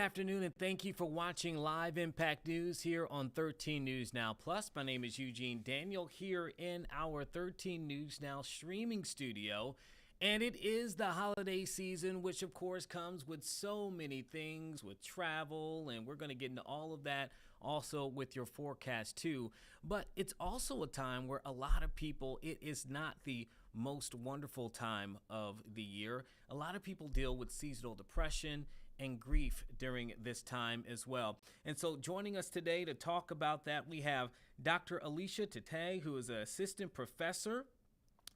afternoon, and thank you for watching Live Impact News here on 13 News Now Plus. My name is Eugene Daniel here in our 13 News Now streaming studio. And it is the holiday season, which of course comes with so many things, with travel, and we're going to get into all of that also with your forecast too. But it's also a time where a lot of people, it is not the most wonderful time of the year. A lot of people deal with seasonal depression and grief during this time as well. And so joining us today to talk about that, we have Dr. Alicia Tate, who is an assistant professor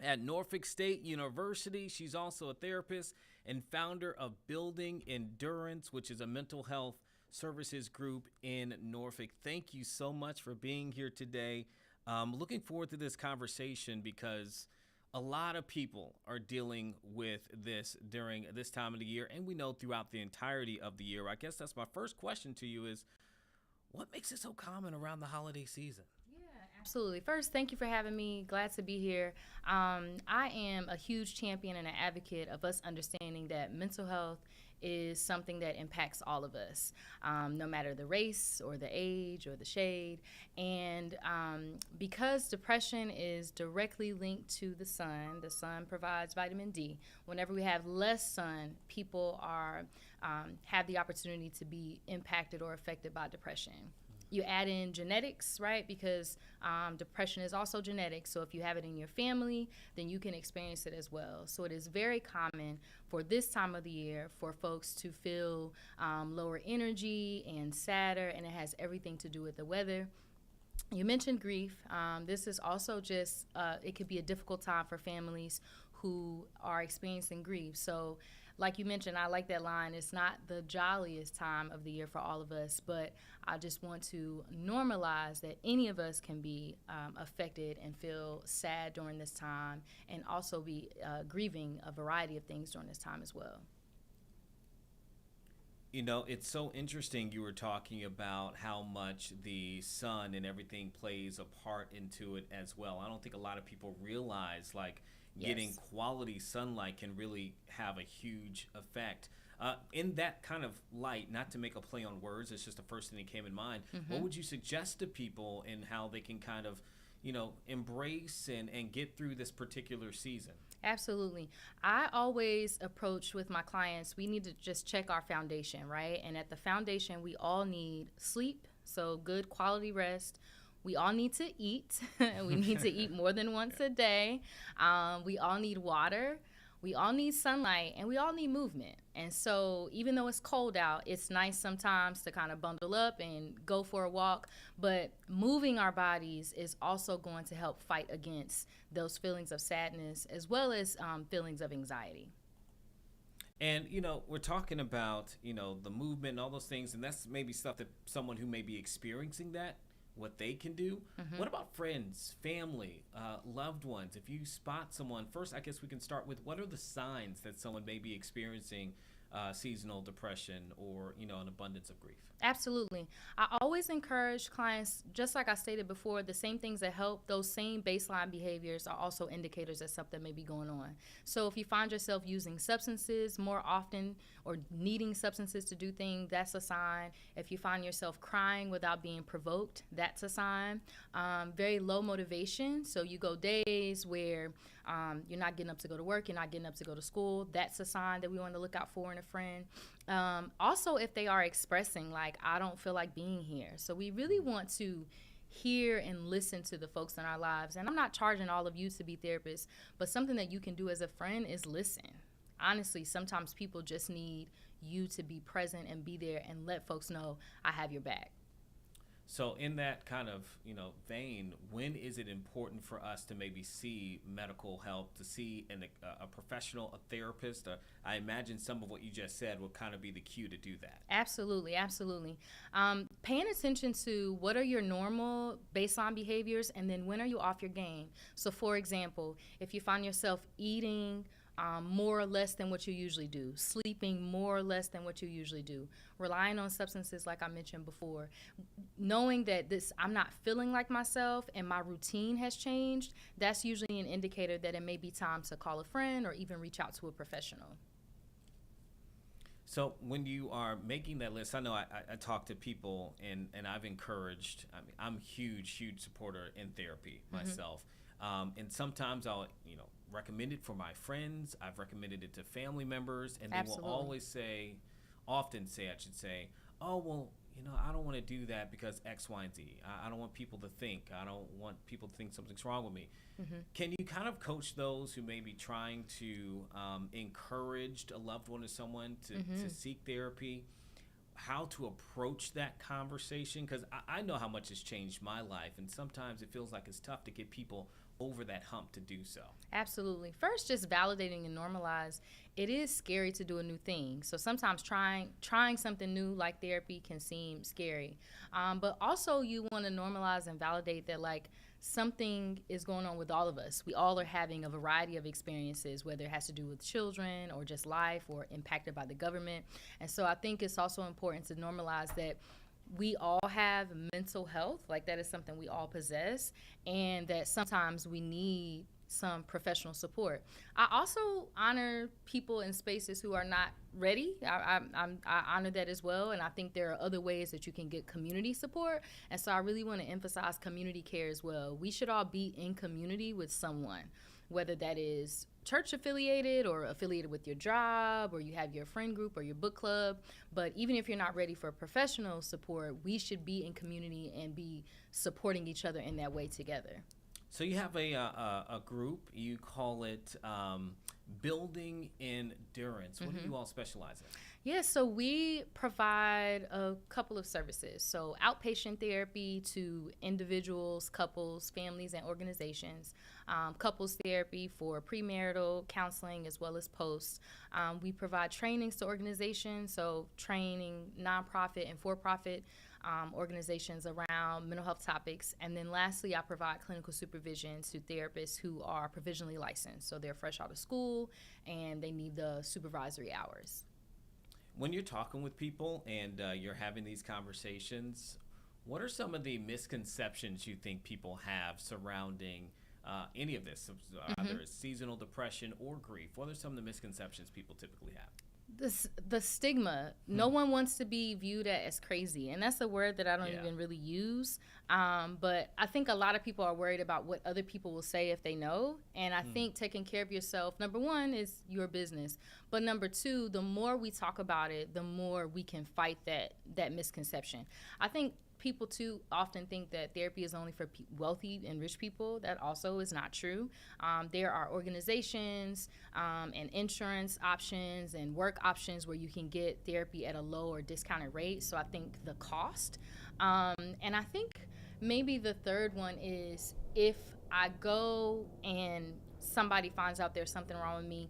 at Norfolk State University. She's also a therapist and founder of Building Endurance, which is a mental health services group in Norfolk. Thank you so much for being here today. Looking forward to this conversation because a lot of people are dealing with this during this time of the year, and we know throughout the entirety of the year. I guess that's my first question to you is, what makes it so common around the holiday season? Absolutely. First, thank you for having me. Glad to be here. I am a huge champion and an advocate of us understanding that mental health is something that impacts all of us, no matter the race or the age or the shade. And because depression is directly linked to the sun provides vitamin D. Whenever we have less sun, people have the opportunity to be impacted or affected by depression. You add in genetics, right? Because depression is also genetic. So if you have it in your family, then you can experience it as well. So it is very common for this time of the year for folks to feel lower energy and sadder, and it has everything to do with the weather. You mentioned grief. This is also just, it could be a difficult time for families who are experiencing grief. So like you mentioned, I like that line, it's not the jolliest time of the year for all of us, but I just want to normalize that any of us can be affected and feel sad during this time, and also be grieving a variety of things during this time as well. You know, it's so interesting you were talking about how much the sun and everything plays a part into it as well. I don't think a lot of people realize, like, getting quality sunlight can really have a huge effect. In that kind of light, not to make a play on words, it's just the first thing that came in mind. What would you suggest to people in how they can kind of, embrace and get through this particular season? Absolutely. I always approach with my clients, we need to just check our foundation, right? And at the foundation, we all need sleep, so good quality rest. We all need to eat. We need to eat more than once a day. We all need water. We all need sunlight, and we all need movement. And so even though it's cold out, it's nice sometimes to kind of bundle up and go for a walk. But moving our bodies is also going to help fight against those feelings of sadness as well as feelings of anxiety. And, we're talking about, the movement and all those things, and that's maybe stuff that someone who may be experiencing that, what they can do. What about friends, family, loved ones? If you spot someone, first, I guess we can start with, what are the signs that someone may be experiencing seasonal depression or, an abundance of grief? Absolutely. I always encourage clients, just like I stated before, the same things that help, those same baseline behaviors are also indicators that something may be going on. So if you find yourself using substances more often or needing substances to do things, that's a sign. If you find yourself crying without being provoked, that's a sign. Very low motivation. So you go days where you're not getting up to go to work, you're not getting up to go to school. That's a sign that we want to look out for in a friend. Also, if they are expressing like, I don't feel like being here. So we really want to hear and listen to the folks in our lives. And I'm not charging all of you to be therapists, but something that you can do as a friend is listen. Honestly, sometimes people just need you to be present and be there and let folks know, I have your back. So in that kind of, vein, when is it important for us to maybe see medical help, to see a professional, a therapist? I imagine some of what you just said will kind of be the cue to do that. Absolutely, absolutely. Paying attention to what are your normal baseline behaviors, and then when are you off your game? So for example, if you find yourself eating more or less than what you usually do, sleeping more or less than what you usually do, relying on substances like I mentioned before, knowing that I'm not feeling like myself and my routine has changed, that's usually an indicator that it may be time to call a friend or even reach out to a professional. So when you are making that list, I know I talk to people and I've encouraged, I mean, I'm huge supporter in therapy myself. And sometimes I'll, recommend it for my friends. I've recommended it to family members, and they Absolutely. will often say, I should say, oh, well, I don't want to do that because X, Y, and Z. I don't want people to think. I don't want people to think something's wrong with me. Can you kind of coach those who may be trying to encourage a loved one or someone to seek therapy, how to approach that conversation? Because I know how much has changed my life, and sometimes it feels like it's tough to get people over that hump to do so. Absolutely. First, just validating and normalize. It is scary to do a new thing. So sometimes trying something new like therapy can seem scary. But also you want to normalize and validate that something is going on with all of us. We all are having a variety of experiences, whether it has to do with children or just life or impacted by the government. And so I think it's also important to normalize that we all have mental health, that is something we all possess, and that sometimes we need some professional support. I also honor people in spaces who are not ready. I honor that as well, and I think there are other ways that you can get community support, and so I really want to emphasize community care as well. We should all be in community with someone, whether that is church affiliated or affiliated with your job, or you have your friend group or your book club. But even if you're not ready for professional support, we should be in community and be supporting each other in that way together. So you have a group, you call it Building Endurance. What do you all specialize in? Yeah, so we provide a couple of services. So outpatient therapy to individuals, couples, families, and organizations. Couples therapy for premarital counseling as well as post. We provide trainings to organizations, so training nonprofit and for-profit organizations around mental health topics. And then lastly, I provide clinical supervision to therapists who are provisionally licensed. So they're fresh out of school and they need the supervisory hours. When you're talking with people and you're having these conversations, what are some of the misconceptions you think people have surrounding any of this, either it's seasonal depression or grief? What are some of the misconceptions people typically have? The stigma. No one wants to be viewed as crazy, and that's a word that I don't even really use. But I think a lot of people are worried about what other people will say if they know. And I think taking care of yourself, number one, is your business. But number two, the more we talk about it, the more we can fight that misconception. I think people too often think that therapy is only for wealthy and rich people. That also is not true. There are organizations and insurance options and work options where you can get therapy at a low or discounted rate. So I think the cost. And I think maybe the third one is, if I go and somebody finds out there's something wrong with me,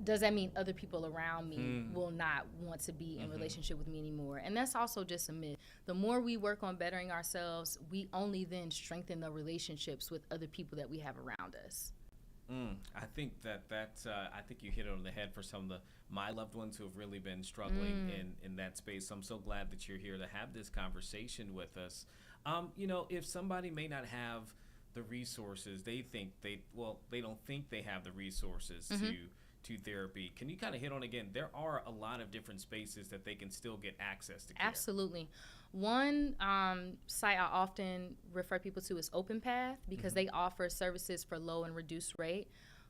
does that mean other people around me will not want to be in relationship with me anymore? And that's also just a myth. The more we work on bettering ourselves, we only then strengthen the relationships with other people that we have around us. I think I think you hit it on the head for some of my loved ones who have really been struggling in that space. So I'm so glad that you're here to have this conversation with us. If somebody may not have the resources, they don't think they have the resources to therapy. Can you kind of hit on again? There are a lot of different spaces that they can still get access to care. Absolutely. One site I often refer people to is OpenPath, because they offer services for low and reduced rate.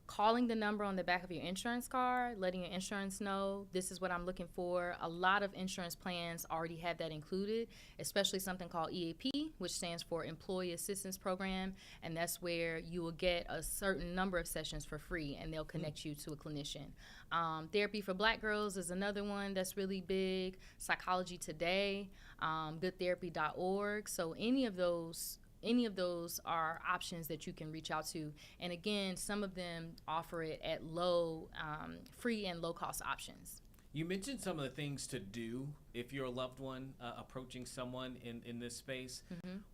Calling the number on the back of your insurance card, letting your insurance know this is what I'm looking for. A lot of insurance plans already have that included, especially something called EAP, which stands for Employee Assistance Program, and that's where you will get a certain number of sessions for free, and they'll connect you to a clinician. Therapy for Black girls is another one that's really big. Psychology Today, goodtherapy.org. So any of those are options that you can reach out to. And again, some of them offer it at free and low cost options. You mentioned some of the things to do if you're a loved one approaching someone in this space.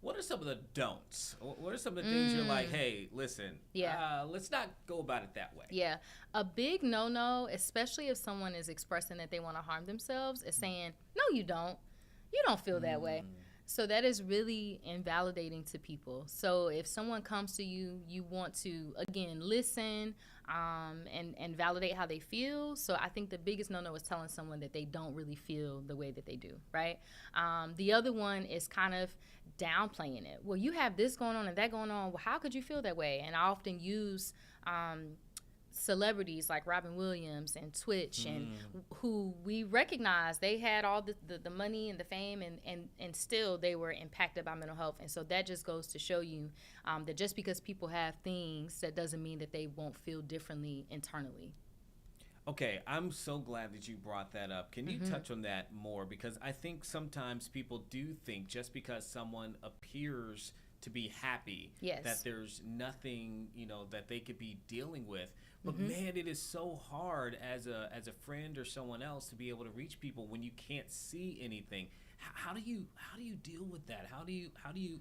What are some of the don'ts? What are some of the things you're like, hey, listen, let's not go about it that way? Yeah. A big no-no, especially if someone is expressing that they want to harm themselves, is saying, no, you don't. You don't feel that way. So that is really invalidating to people. So if someone comes to you, you want to, again, listen, and validate how they feel. So I think the biggest no-no is telling someone that they don't really feel the way that they do, right? The other one is kind of downplaying it. Well, you have this going on and that going on. Well, how could you feel that way? And I often use celebrities like Robin Williams and Twitch, and who we recognize they had all the money and the fame, and still they were impacted by mental health. And so that just goes to show you that just because people have things, that doesn't mean that they won't feel differently internally. Okay, I'm so glad that you brought that up. Can you touch on that more? Because I think sometimes people do think just because someone appears to be happy, that there's nothing, that they could be dealing with. But man, it is so hard as a friend or someone else to be able to reach people when you can't see anything. How do you deal with that? How do you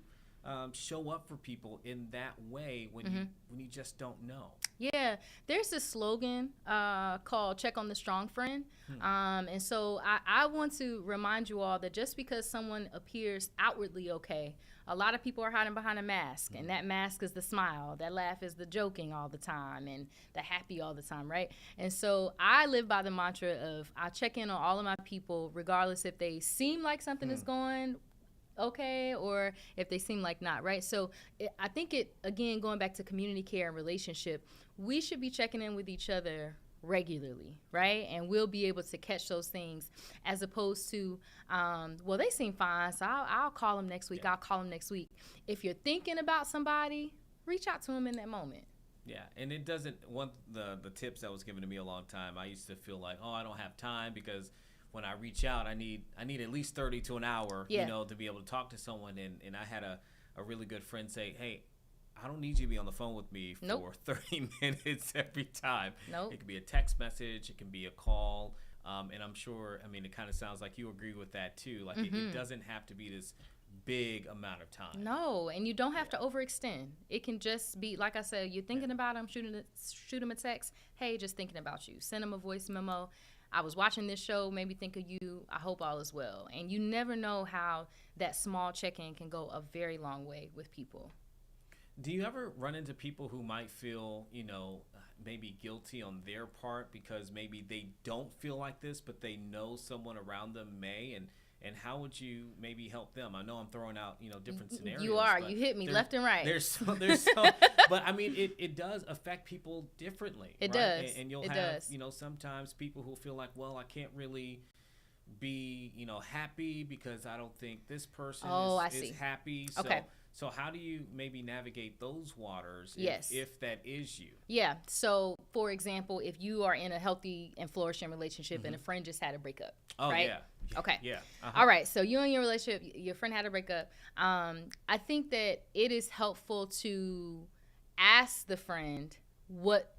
show up for people in that way when you just don't know? Yeah, there's this slogan called "Check on the Strong Friend," and so I want to remind you all that just because someone appears outwardly okay, a lot of people are hiding behind a mask, and that mask is the smile, that laugh is the joking all the time, and the happy all the time, right? And so I live by the mantra of I check in on all of my people, regardless if they seem like something is going okay or if they seem like not, right? So I think again, going back to community care and relationship, we should be checking in with each other regularly, right? And we'll be able to catch those things, as opposed to, well, they seem fine, so I'll call them next week. I'll call them next week. If you're thinking about somebody, reach out to them in that moment. Yeah, and it doesn't, the tips that was given to me a long time, I used to feel like, oh, I don't have time, because when I reach out, I need at least 30 to an hour, to be able to talk to someone. And I had a really good friend say, hey, I don't need you to be on the phone with me for 30 minutes every time. It could be a text message. It can be a call. And I'm sure, it kind of sounds like you agree with that too. Like it doesn't have to be this big amount of time. No, and you don't have to overextend. It can just be, like I said, you're thinking about them, shoot them a text. Hey, just thinking about you. Send them a voice memo. I was watching this show, made me think of you. I hope all is well. And you never know how that small check-in can go a very long way with people. Do you ever run into people who might feel, maybe guilty on their part because maybe they don't feel like this, but they know someone around them may? And how would you maybe help them? I know I'm throwing out, different scenarios. You are. You hit me left and right. There's so, but it does affect people differently. It right? does. And you'll have, sometimes people who feel like, well, I can't really be, happy because I don't think this person is happy. So, okay. So how do you maybe navigate those waters if that is you? Yeah. So, for example, if you are in a healthy and flourishing relationship and a friend just had a breakup, right? Yeah. Okay. Yeah. All right. So you and your relationship, your friend had a breakup. I think that it is helpful to ask the friend what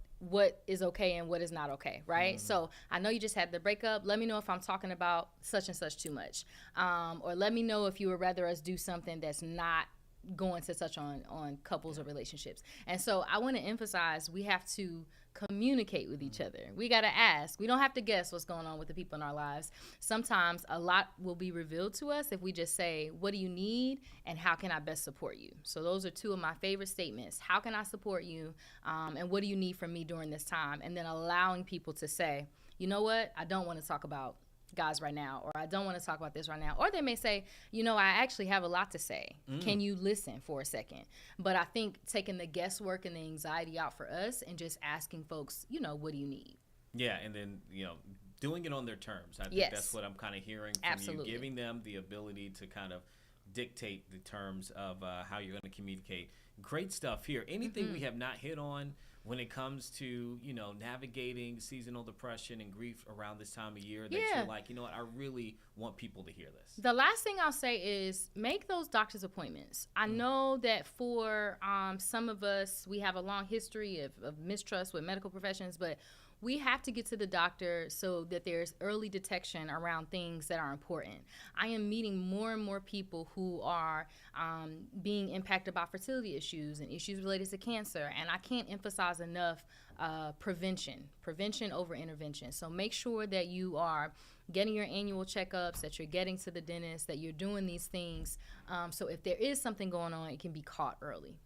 is okay and what is not okay, right? So I know you just had the breakup. Let me know if I'm talking about such and such too much. Or let me know if you would rather us do something that's not going to touch on couples or relationships. And so I want to emphasize we have to communicate with each other. We got to ask. We don't have to guess what's going on with the people in our lives. Sometimes a lot will be revealed to us if we just say, what do you need and how can I best support you? So those are two of my favorite statements. How can I support you? And what do you need from me during this time? And then allowing people to say, you know what? I don't want to talk about guys right now, or I don't want to talk about this right now. Or they may say, I actually have a lot to say. Can you listen for a second? But I think taking the guesswork and the anxiety out for us and just asking folks, what do you need? Yeah, and then, doing it on their terms. I think that's what I'm kind of hearing from you, giving them the ability to kind of dictate the terms of how you're going to communicate. Great stuff here. Anything we have not hit on when it comes to, navigating seasonal depression and grief around this time of year that you're like, I really want people to hear this? The last thing I'll say is make those doctor's appointments. I know that for some of us, we have a long history of mistrust with medical professions, but we have to get to the doctor so that there's early detection around things that are important. I am meeting more and more people who are being impacted by fertility issues and issues related to cancer, and I can't emphasize enough prevention over intervention. So make sure that you are getting your annual checkups, that you're getting to the dentist, that you're doing these things. So if there is something going on, it can be caught early.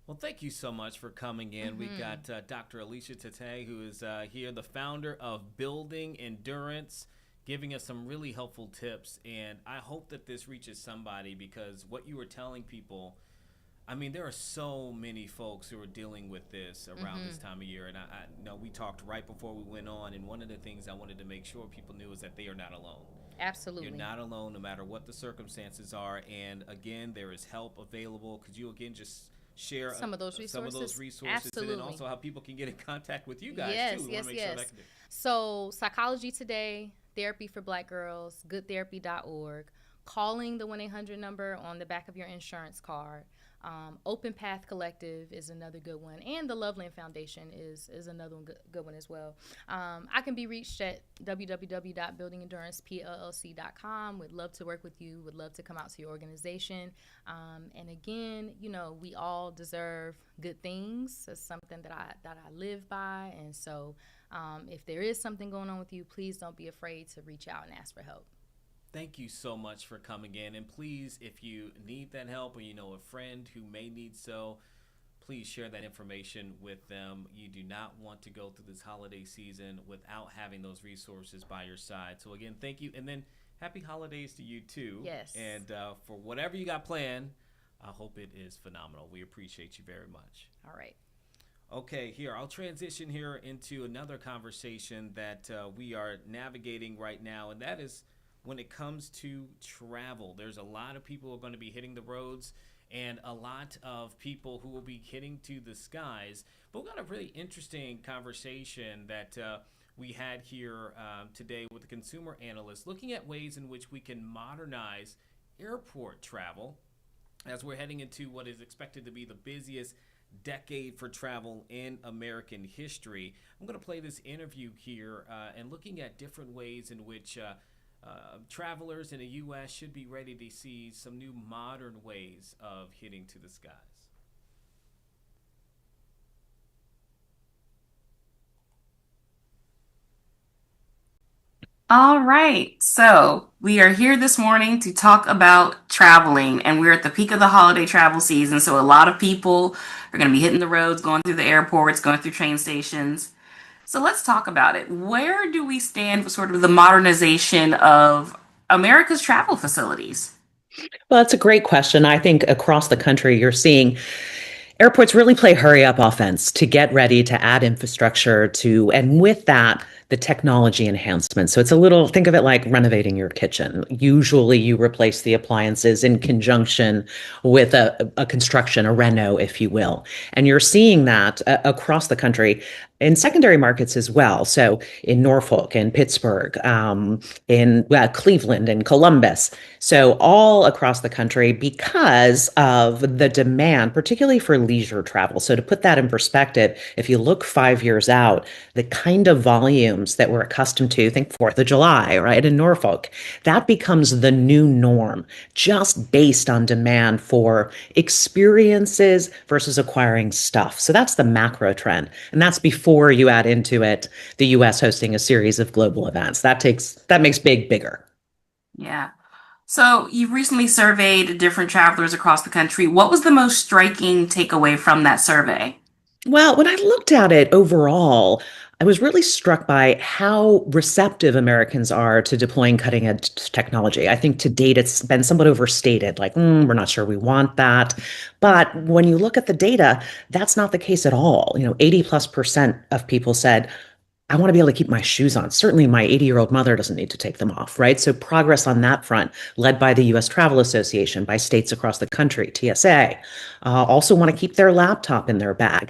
Well, thank you so much for coming in. We got Dr. Alicia Tate, who is here, the founder of Building Endurance, giving us some really helpful tips. And I hope that this reaches somebody, because what you were telling people, I mean, there are so many folks who are dealing with this around this time of year. And I know we talked right before we went on, and one of the things I wanted to make sure people knew is that they are not alone. Absolutely. You're not alone no matter what the circumstances are. And again, there is help available. Could you again just share some of those resources, Absolutely. and then also how people can get in contact with you guys Yes, too. yes, Sure yes. So Psychology Today, Therapy for Black Girls, goodtherapy.org, calling the 1-800 number on the back of your insurance card. Open Path Collective is another good one, and the Loveland Foundation is another one, good one as well. I can be reached at www.buildingendurancepllc.com. Would love to work with you. Would love to come out to your organization. And again, we all deserve good things. It's something that I live by, and so if there is something going on with you, please don't be afraid to reach out and ask for help. Thank you so much for coming in. And please, if you need that help, or you know a friend who may need so, please share that information with them. You do not want to go through this holiday season without having those resources by your side. So again, thank you. And then happy holidays to you too. Yes. And for whatever you got planned, I hope it is phenomenal. We appreciate you very much. All right. Okay, here, I'll transition here into another conversation that we are navigating right now, and that is when it comes to travel. There's a lot of people who are going to be hitting the roads, and a lot of people who will be hitting to the skies. But we've got a really interesting conversation that we had here today with a consumer analyst, looking at ways in which we can modernize airport travel as we're heading into what is expected to be the busiest decade for travel in American history. I'm going to play this interview here and looking at different ways in which travelers in the U.S. should be ready to see some new modern ways of hitting to the skies. All right. So we are here this morning to talk about traveling, and we're at the peak of the holiday travel season. So a lot of people are going to be hitting the roads, going through the airports, going through train stations. So let's talk about it. Where do we stand with sort of the modernization of America's travel facilities? Well, that's a great question. I think across the country, you're seeing airports really play hurry up offense to get ready to add infrastructure to, and with that, the technology enhancement. So it's a little, think of it like renovating your kitchen. Usually you replace the appliances in conjunction with a construction, a reno, if you will. And you're seeing that across the country in secondary markets as well. So in Norfolk and Pittsburgh, in Cleveland and Columbus. So all across the country because of the demand, particularly for leisure travel. So to put that in perspective, if you look 5 years out, the kind of volumes that we're accustomed to, think 4th of July, right, in Norfolk, that becomes the new norm just based on demand for experiences versus acquiring stuff. So that's the macro trend. And that's before you add into it the US hosting a series of global events. That makes big bigger. Yeah. So you've recently surveyed different travelers across the country. What was the most striking takeaway from that survey? Well, when I looked at it overall, I was really struck by how receptive Americans are to deploying cutting edge technology. I think to date it's been somewhat overstated, like, we're not sure we want that. But when you look at the data, that's not the case at all. 80+% of people said, I want to be able to keep my shoes on. Certainly, my 80-year-old mother doesn't need to take them off, right? So progress on that front, led by the U.S. Travel Association, by states across the country, TSA, also want to keep their laptop in their bag.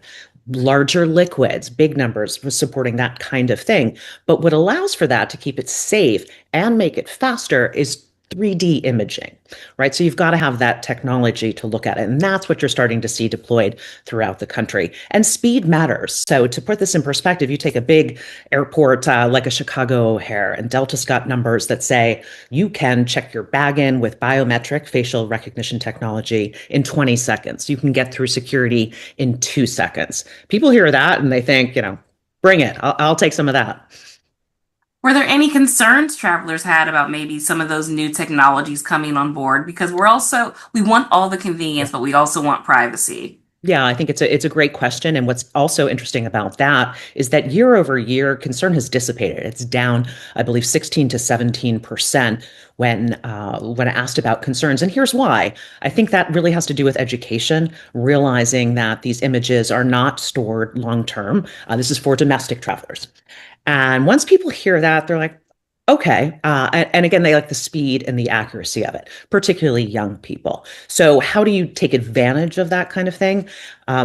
Larger liquids, big numbers supporting that kind of thing. But what allows for that to keep it safe and make it faster is 3D imaging, right? So you've got to have that technology to look at it. And that's what you're starting to see deployed throughout the country. And speed matters. So to put this in perspective, you take a big airport like a Chicago O'Hare, and Delta's got numbers that say you can check your bag in with biometric facial recognition technology in 20 seconds. You can get through security in 2 seconds. People hear that and they think, bring it. I'll take some of that. Were there any concerns travelers had about maybe some of those new technologies coming on board? Because we want all the convenience, but we also want privacy. Yeah, I think it's a great question. And what's also interesting about that is that year over year, concern has dissipated. It's down, I believe, 16 to 17% when asked about concerns. And here's why. I think that really has to do with education, realizing that these images are not stored long term. This is for domestic travelers. And once people hear that, they're like, okay. And again, they like the speed and the accuracy of it, particularly young people. So, how do you take advantage of that kind of thing?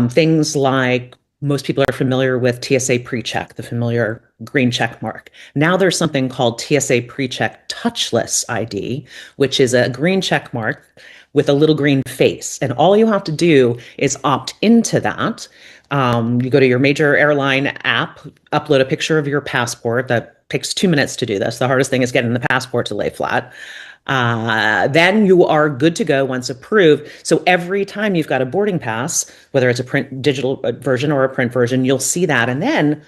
Things like most people are familiar with TSA PreCheck, the familiar green check mark. Now there's something called TSA PreCheck Touchless ID, which is a green check mark with a little green face. And all you have to do is opt into that. You go to your major airline app, upload a picture of your passport. That takes 2 minutes to do this. The hardest thing is getting the passport to lay flat. Then you are good to go once approved. So every time you've got a boarding pass, whether it's a print digital version or a print version, you'll see that. And then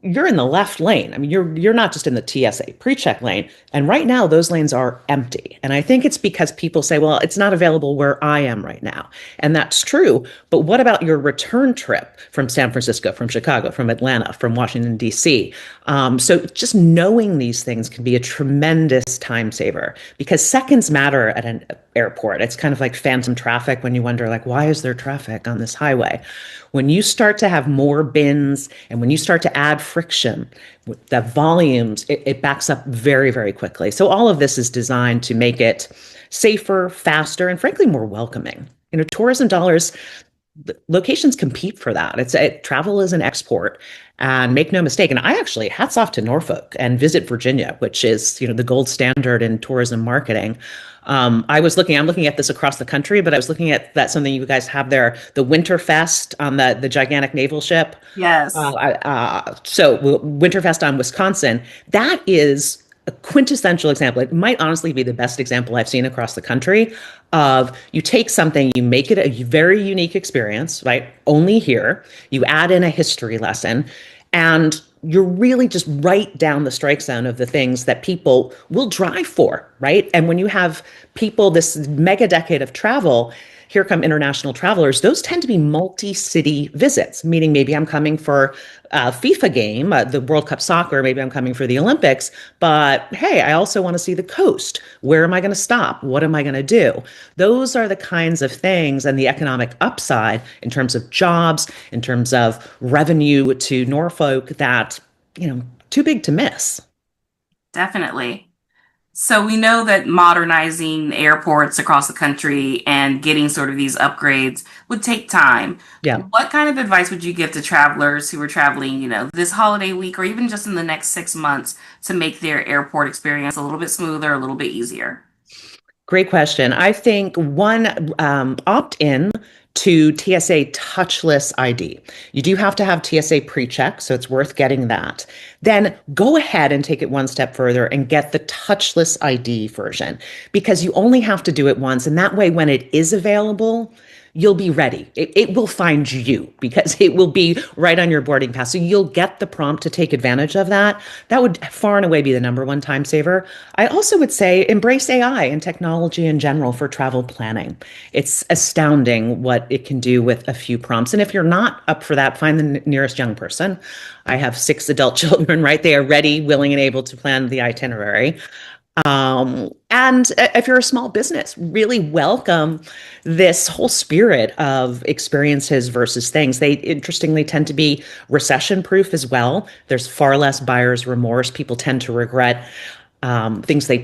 you're in the left lane. I mean, you're not just in the TSA pre-check lane. And right now, those lanes are empty. And I think it's because people say, well, it's not available where I am right now. And that's true. But what about your return trip from San Francisco, from Chicago, from Atlanta, from Washington, D.C.? So just knowing these things can be a tremendous time saver because seconds matter at an airport. It's kind of like phantom traffic when you wonder, like, why is there traffic on this highway? When you start to have more bins and when you start to add friction, the volumes, it backs up very, very quickly. So all of this is designed to make it safer, faster, and frankly, more welcoming. Tourism dollars, locations compete for that. Travel is an export, and make no mistake. And I actually hats off to Norfolk and Visit Virginia, which is the gold standard in tourism marketing. I'm looking at this across the country, but I was looking at that something you guys have there, the Winterfest on the gigantic naval ship. Yes. So Winterfest on Wisconsin, that is a quintessential example. It might honestly be the best example I've seen across the country of you take something, you make it a very unique experience, right? Only here, you add in a history lesson, and you're really just right down the strike zone of the things that people will drive for, right? And when you have people, this mega decade of travel, here come international travelers, those tend to be multi-city visits, meaning maybe I'm coming for a FIFA game, the World Cup soccer, maybe I'm coming for the Olympics, but hey, I also want to see the coast. Where am I going to stop? What am I going to do? Those are the kinds of things and the economic upside in terms of jobs, in terms of revenue to Norfolk that, too big to miss. Definitely. So we know that modernizing airports across the country and getting sort of these upgrades would take time. Yeah. What kind of advice would you give to travelers who are traveling, this holiday week or even just in the next 6 months to make their airport experience a little bit smoother, a little bit easier? Great question. I think one, opt in to TSA touchless ID. You do have to have TSA pre-check, so it's worth getting that. Then go ahead and take it one step further and get the touchless ID version because you only have to do it once. And that way, when it is available, you'll be ready. It will find you because it will be right on your boarding pass. So you'll get the prompt to take advantage of that. That would far and away be the number one time saver. I also would say embrace AI and technology in general for travel planning. It's astounding what it can do with a few prompts. And if you're not up for that, find the nearest young person. I have 6 adult children, right? They are ready, willing, and able to plan the itinerary. And if you're a small business, really welcome this whole spirit of experiences versus things. They interestingly tend to be recession proof as well. There's far less buyer's remorse. People tend to regret things they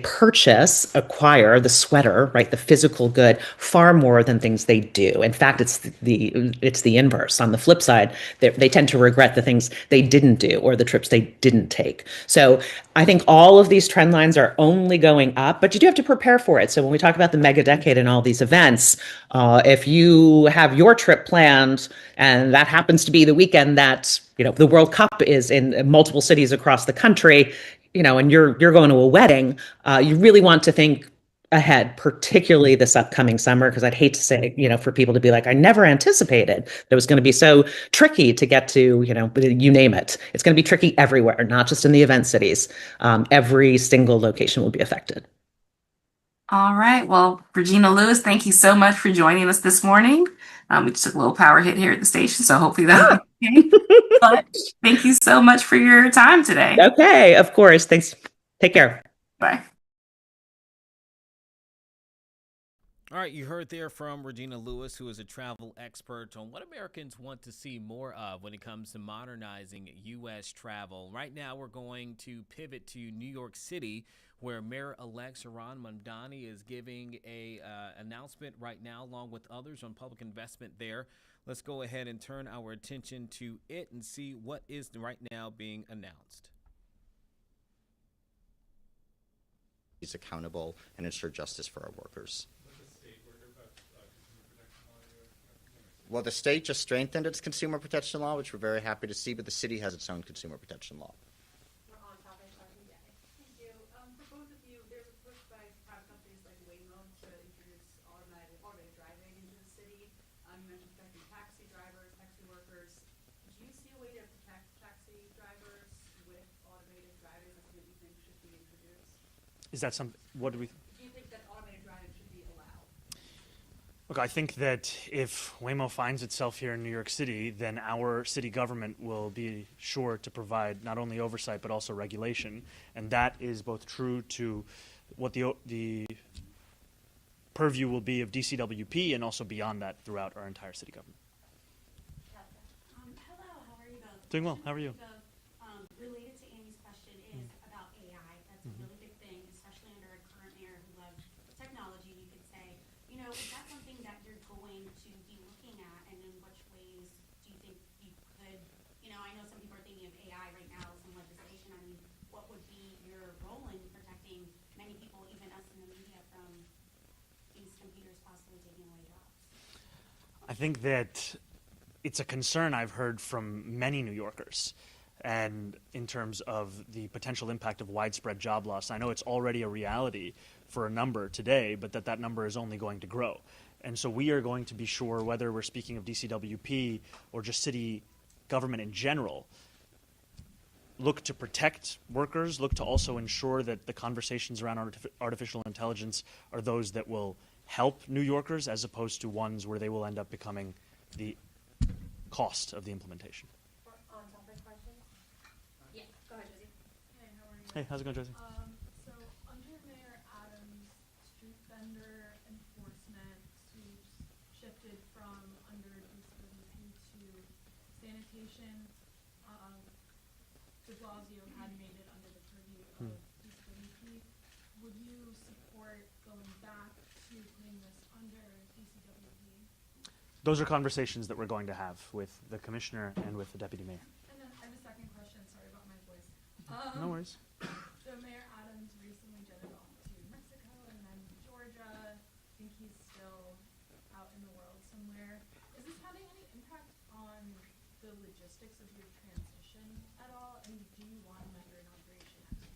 acquire, the sweater, right, the physical good, far more than things they do. In fact, it's the inverse. On the flip side, they tend to regret the things they didn't do or the trips they didn't take. So I think all of these trend lines are only going up, but you do have to prepare for it. So when we talk about the mega decade and all these events, if you have your trip planned and that happens to be the weekend that the World Cup is in multiple cities across the country, and you're going to a wedding, you really want to think ahead, particularly this upcoming summer, because I'd hate to say, for people to be like, I never anticipated that it was going to be so tricky to get to, you name it. It's going to be tricky everywhere, not just in the event cities. Every single location will be affected. All right. Well, Regina Lewis, thank you so much for joining us this morning. We just took a little power hit here at the station, so hopefully that'll be okay. But thank you so much for your time today. Okay, of course. Thanks. Take care. Bye. All right, you heard there from Regina Lewis, who is a travel expert on what Americans want to see more of when it comes to modernizing U.S. travel. Right now, we're going to pivot to New York City, where Mayor-elect Zohran Mamdani is giving a announcement right now, along with others, on public investment there. Let's go ahead and turn our attention to it and see what is right now being announced. He's accountable and ensure justice for our workers. Well, the state just strengthened its consumer protection law, which we're very happy to see, but the city has its own consumer protection law. We're on topic, Weekday. Thank you. For both of you, there's a push by private companies like Waymo to introduce automated driving into the city. You mentioned protecting taxi drivers, taxi workers. Do you see a way to protect taxi drivers with automated driving? That's what you think should be introduced? Is that something? What do we? Do you think that automated driving should be allowed? Look, I think that if Waymo finds itself here in New York City, then our city government will be sure to provide not only oversight but also regulation, and that is both true to what the purview will be of DCWP and also beyond that throughout our entire city government. Hello, how are you both? Doing well. How are you? Related to Amy's question is about AI. That's a really big thing, especially under a current mayor who loves technology. You could say, is that something that you're going to be looking at, and in which ways do you think you could, I know some people are thinking of AI right now, some legislation. I mean, what would be your role in protecting many people, even us in the media, from these computers possibly taking away jobs? I think that it's a concern I've heard from many New Yorkers, and in terms of the potential impact of widespread job loss. I know it's already a reality for a number today, but that number is only going to grow. And so we are going to be sure, whether we're speaking of DCWP or just city government in general, look to protect workers, look to also ensure that the conversations around artificial intelligence are those that will help New Yorkers as opposed to ones where they will end up becoming the cost of the implementation. On-topic questions? Yeah, go ahead, Josie. Hey, how are you? Hey, how's it going, Josie? So under Mayor Adams, street vendor enforcement shifted from under DCWP to sanitation. De Blasio had made it under the purview of DCWP. Would you support going back to putting this under DCWP? Those are conversations that we're going to have with the commissioner and with the deputy mayor. And then I have a second question. Sorry about my voice. No worries. So Mayor Adams recently jetted off to Mexico and then Georgia. I think he's still out in the world somewhere. Is this having any impact on the logistics of your transition at all? And do you want him at your inauguration next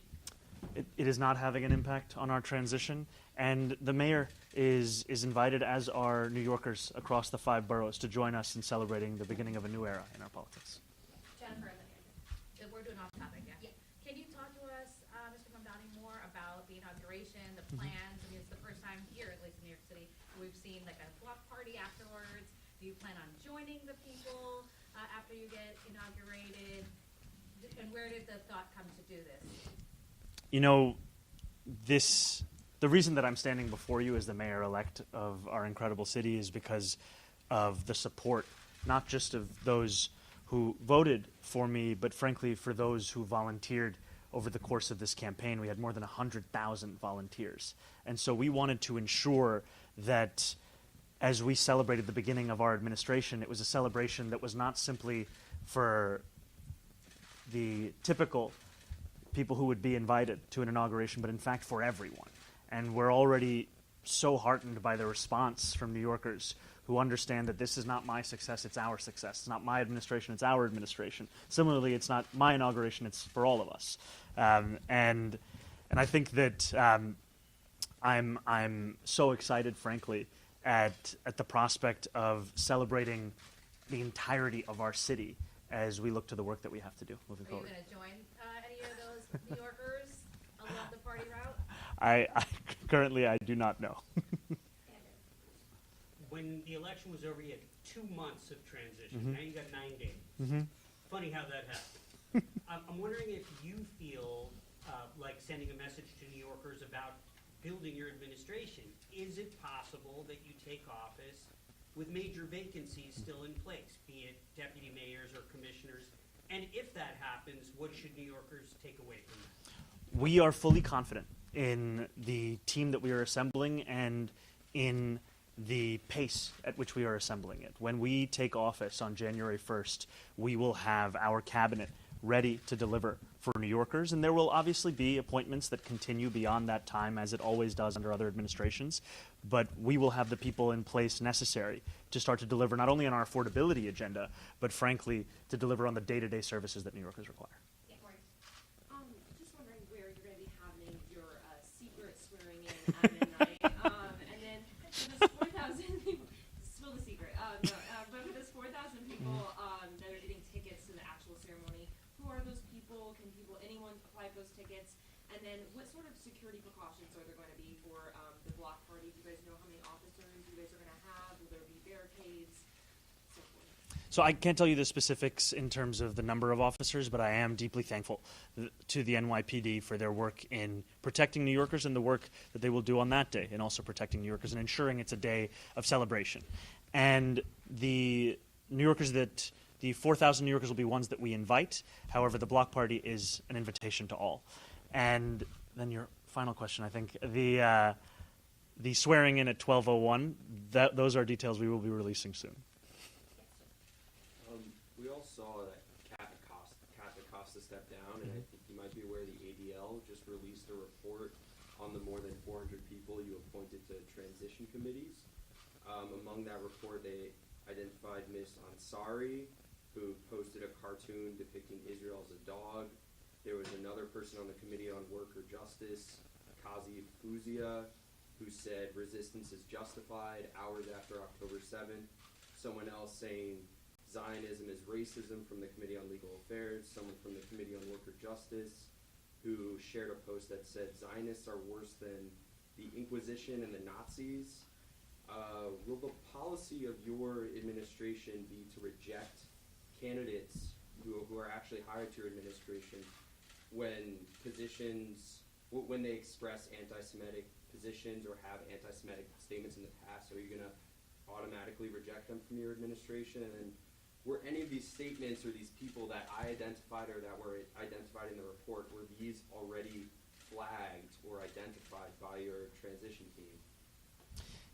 week? It is not having an impact on our transition, and the mayor is invited, as are New Yorkers across the 5 boroughs, to join us in celebrating the beginning of a new era in our politics. Jennifer, we're doing off topic, yeah. Can you talk to us, Mr. Mamdani, more about the inauguration, the plans? I mean, it's the first time here, at least in New York City, we've seen like a block party afterwards. Do you plan on joining the people after you get inaugurated? And where did the thought come to do this? The reason that I'm standing before you as the mayor-elect of our incredible city is because of the support, not just of those who voted for me, but frankly for those who volunteered over the course of this campaign. We had more than 100,000 volunteers. And so we wanted to ensure that as we celebrated the beginning of our administration, it was a celebration that was not simply for the typical people who would be invited to an inauguration, but in fact for everyone. And we're already so heartened by the response from New Yorkers who understand that this is not my success, it's our success. It's not my administration, it's our administration. Similarly, it's not my inauguration, it's for all of us. And I think that I'm so excited, frankly, at the prospect of celebrating the entirety of our city as we look to the work that we have to do moving Are you forward. going to join any of those New Yorkers along the party route? I currently I do not know. When the election was over, you had 2 months of transition. Mhm. Now you got 9 days. Mm-hmm. Funny how that happened. I'm wondering if you feel like sending a message to New Yorkers about building your administration. Is it possible that you take office with major vacancies still in place, be it deputy mayors or commissioners? And if that happens, what should New Yorkers take away from that? We are fully confident in the team that we are assembling and in the pace at which we are assembling it. When we take office on January 1st, we will have our cabinet ready to deliver for New Yorkers, and there will obviously be appointments that continue beyond that time, as it always does under other administrations, but we will have the people in place necessary to start to deliver not only on our affordability agenda, but frankly, to deliver on the day-to-day services that New Yorkers require. Just wondering where you're going to be having your secret swearing in at midnight, and then for this 4,000 people, spill the secret. But for this 4,000 people that are getting tickets to the actual ceremony, who are those people? Can anyone apply for those tickets? And then what sort of security precautions are there going to be for the block party? Do you guys know how many officers you guys are going to have? Will there be barricades? So forth. So I can't tell you the specifics in terms of the number of officers, but I am deeply thankful to the NYPD for their work in protecting New Yorkers and the work that they will do on that day, and also protecting New Yorkers and ensuring it's a day of celebration. And the New Yorkers that the 4,000 New Yorkers will be ones that we invite. However, the block party is an invitation to all. And then your final question, I think, the swearing in at 12:01. Those are details we will be releasing soon. We all saw that Kat Acosta stepped down, and I think you might be aware the ADL just released a report on the more than 400 people you appointed to transition committees. Among that report, they identified Ms. Ansari, who posted a cartoon depicting Israel as a dog. There was another person on the Committee on Worker Justice, Kazi Fuzia, who said resistance is justified hours after October 7th. Someone else saying Zionism is racism from the Committee on Legal Affairs. Someone from the Committee on Worker Justice who shared a post that said Zionists are worse than the Inquisition and the Nazis. Will the policy of your administration be to reject candidates who are actually hired to your administration when they express anti-Semitic positions or have anti-Semitic statements in the past? Are you going to automatically reject them from your administration? And were any of these statements or these people that I identified or that were identified in the report, were these already flagged or identified by your transition team?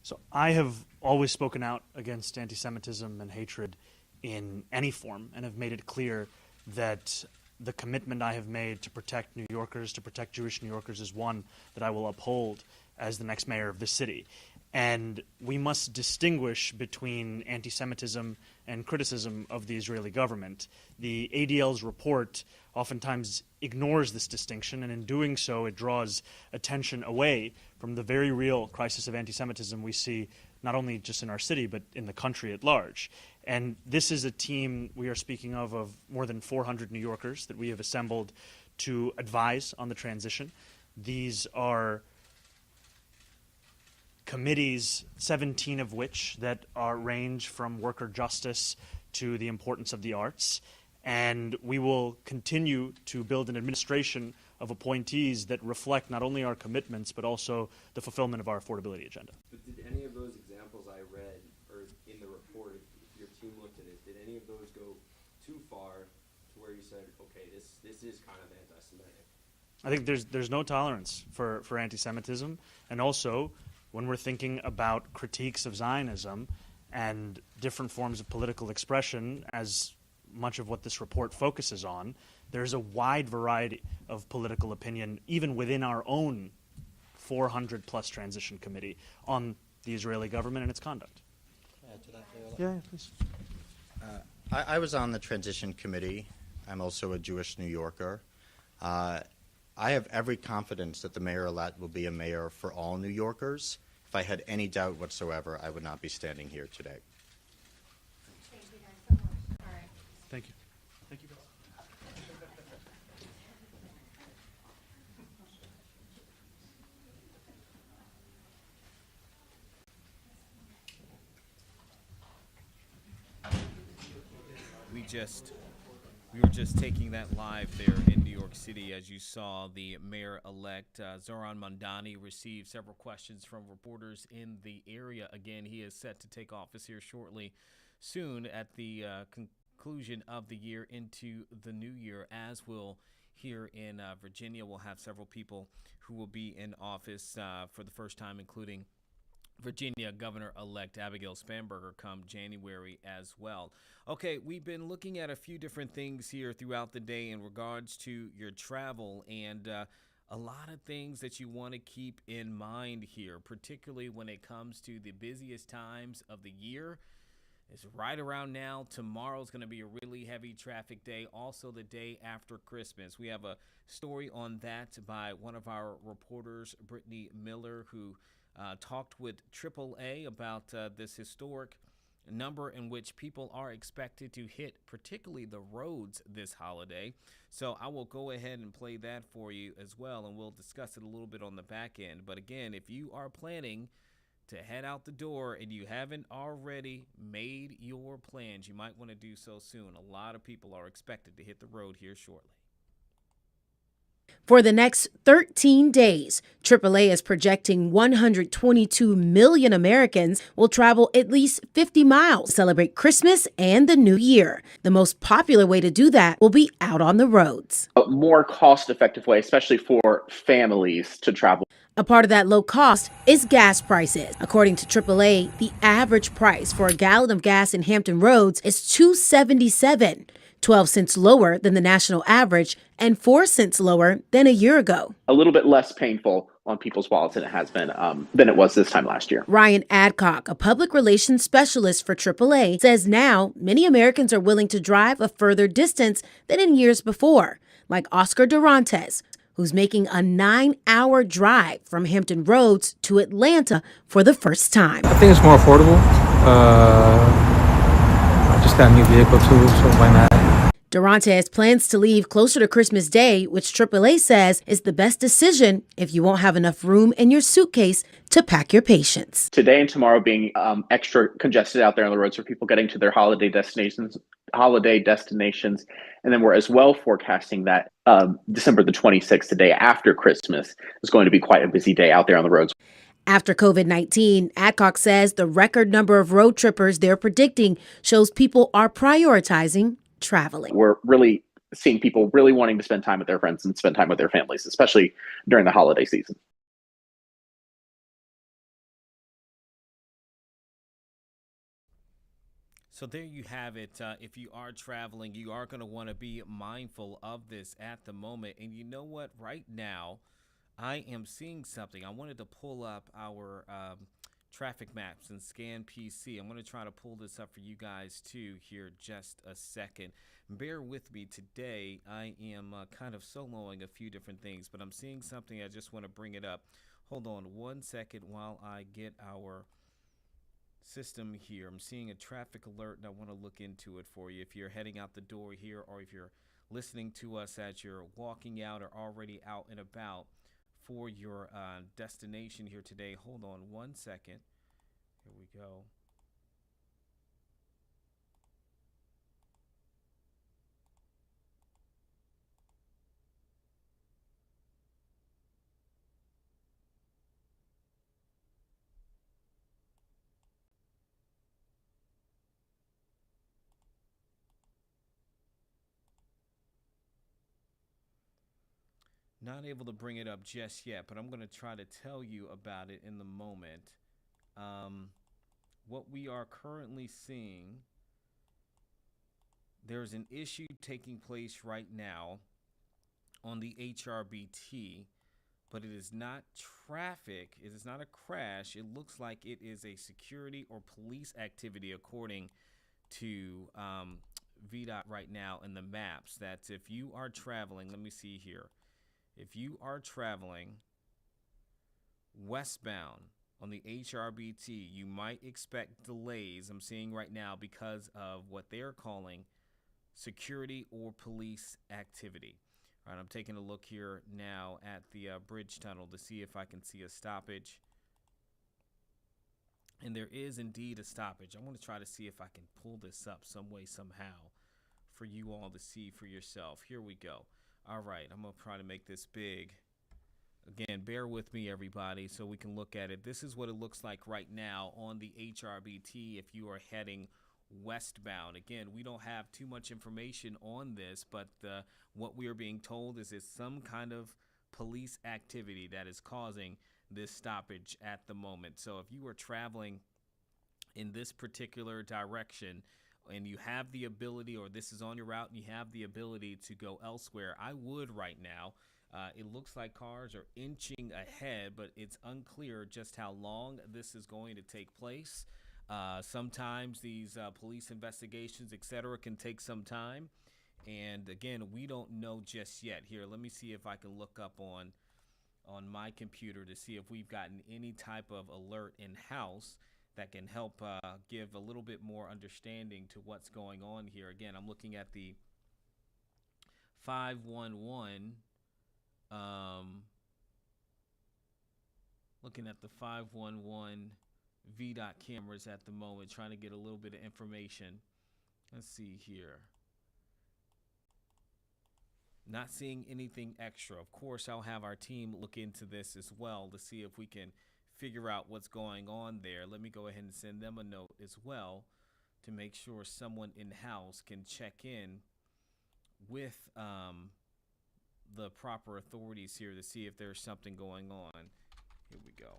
So I have always spoken out against anti-Semitism and hatred in any form, and have made it clear that the commitment I have made to protect New Yorkers, to protect Jewish New Yorkers, is one that I will uphold as the next mayor of the city. And we must distinguish between anti-Semitism and criticism of the Israeli government. The ADL's report oftentimes ignores this distinction, and in doing so, it draws attention away from the very real crisis of anti-Semitism we see not only just in our city, but in the country at large. And this is a team we are speaking of more than 400 New Yorkers that we have assembled to advise on the transition. These are committees, 17 of which that range from worker justice to the importance of the arts. And we will continue to build an administration of appointees that reflect not only our commitments, but also the fulfillment of our affordability agenda. But did any of those examples I read, or in the report, if your team looked at it, did any of those go too far to where you said, okay, this is kind of anti-Semitic? I think there's no tolerance for anti-Semitism, and also when we're thinking about critiques of Zionism and different forms of political expression, as much of what this report focuses on, there's a wide variety of political opinion, even within our own 400-plus transition committee, on the Israeli government and its conduct. Add to that, Yeah, please. I was on the transition committee. I'm also a Jewish New Yorker. I have every confidence that the mayor-elect will be a mayor for all New Yorkers. If I had any doubt whatsoever, I would not be standing here today. Thank you guys so much. All right. Thank you. Thank you. We were just taking that live there in New York City. As you saw, the mayor-elect Zohran Mamdani received several questions from reporters in the area. Again, he is set to take office here shortly, soon at the conclusion of the year into the new year. As will here in Virginia, we'll have several people who will be in office for the first time, including Virginia Governor-elect Abigail Spanberger come January as well. Okay, we've been looking at a few different things here throughout the day in regards to your travel, and a lot of things that you want to keep in mind here, particularly when it comes to the busiest times of the year. It's right around now. Tomorrow's going to be a really heavy traffic day. Also, the day after Christmas. We have a story on that by one of our reporters, Brittany Miller, who talked with AAA about this historic number in which people are expected to hit, particularly the roads this holiday. So I will go ahead and play that for you as well, and we'll discuss it a little bit on the back end. But again, if you are planning to head out the door and you haven't already made your plans, you might want to do so soon. A lot of people are expected to hit the road here shortly. For the next 13 days, AAA is projecting 122 million Americans will travel at least 50 miles to celebrate Christmas and the New Year. The most popular way to do that will be out on the roads. A more cost-effective way, especially for families to travel. A part of that low cost is gas prices. According to AAA, the average price for a gallon of gas in Hampton Roads is $2.77. 12 cents lower than the national average and 4 cents lower than a year ago. A little bit less painful on people's wallets than it has been than it was this time last year. Ryan Adcock, a public relations specialist for AAA, says now many Americans are willing to drive a further distance than in years before, like Oscar Durantes, who's making a 9-hour drive from Hampton Roads to Atlanta for the first time. I think it's more affordable. I just got a new vehicle too, so why not? Durantes plans to leave closer to Christmas Day, which AAA says is the best decision if you won't have enough room in your suitcase to pack your patience. Today and tomorrow being extra congested out there on the roads for people getting to their holiday destinations. And then we're as well forecasting that December the 26th, the day after Christmas, is going to be quite a busy day out there on the roads. After COVID-19, Adcock says the record number of road trippers they're predicting shows people are prioritizing traveling. We're really seeing people really wanting to spend time with their friends and spend time with their families, especially during the holiday season. So there you have it. If you are traveling, you are going to want to be mindful of this at the moment. And you know what? Right now, I am seeing something. I wanted to pull up our traffic maps and scan PC. I'm going to try to pull this up for you guys too here just a second. Bear with me today. I am kind of soloing a few different things, but I'm seeing something. I just want to bring it up. Hold on 1 second while I get our system here. I'm seeing a traffic alert and I want to look into it for you. If you're heading out the door here, or if you're listening to us as you're walking out or already out and about for your destination here today, hold on 1 second. Here we go. Not able to bring it up just yet, but I'm going to try to tell you about it in the moment. What we are currently seeing, there's an issue taking place right now on the HRBT, but it is not traffic. It is not a crash. It looks like it is a security or police activity, according to VDOT right now in the maps. That if you are traveling, let me see here. If you are traveling westbound on the HRBT, you might expect delays. I'm seeing right now because of what they're calling security or police activity. All right, I'm taking a look here now at the bridge tunnel to see if I can see a stoppage. And there is indeed a stoppage. I want to try to see if I can pull this up some way, somehow, for you all to see for yourself. Here we go. All right, I'm going to try to make this big. Again, bear with me, everybody, so we can look at it. This is what it looks like right now on the HRBT if you are heading westbound. Again, we don't have too much information on this, but what we are being told is it's some kind of police activity that is causing this stoppage at the moment. So if you are traveling in this particular direction and you have the ability, or this is on your route and you have the ability to go elsewhere, I would right now. It looks like cars are inching ahead, but it's unclear just how long this is going to take place. Sometimes these police investigations, etc., can take some time. And again, we don't know just yet. Here, let me see if I can look up on my computer to see if we've gotten any type of alert in-house that can help give a little bit more understanding to what's going on here. Again, I'm looking at the 511 looking at the 511 VDOT cameras at the moment, trying to get a little bit of information. Let's see here. Not seeing anything extra. Of course, I'll have our team look into this as well to see if we can figure out what's going on there. Let me go ahead and send them a note as well to make sure someone in-house can check in with the proper authorities here to see if there's something going on. Here we go.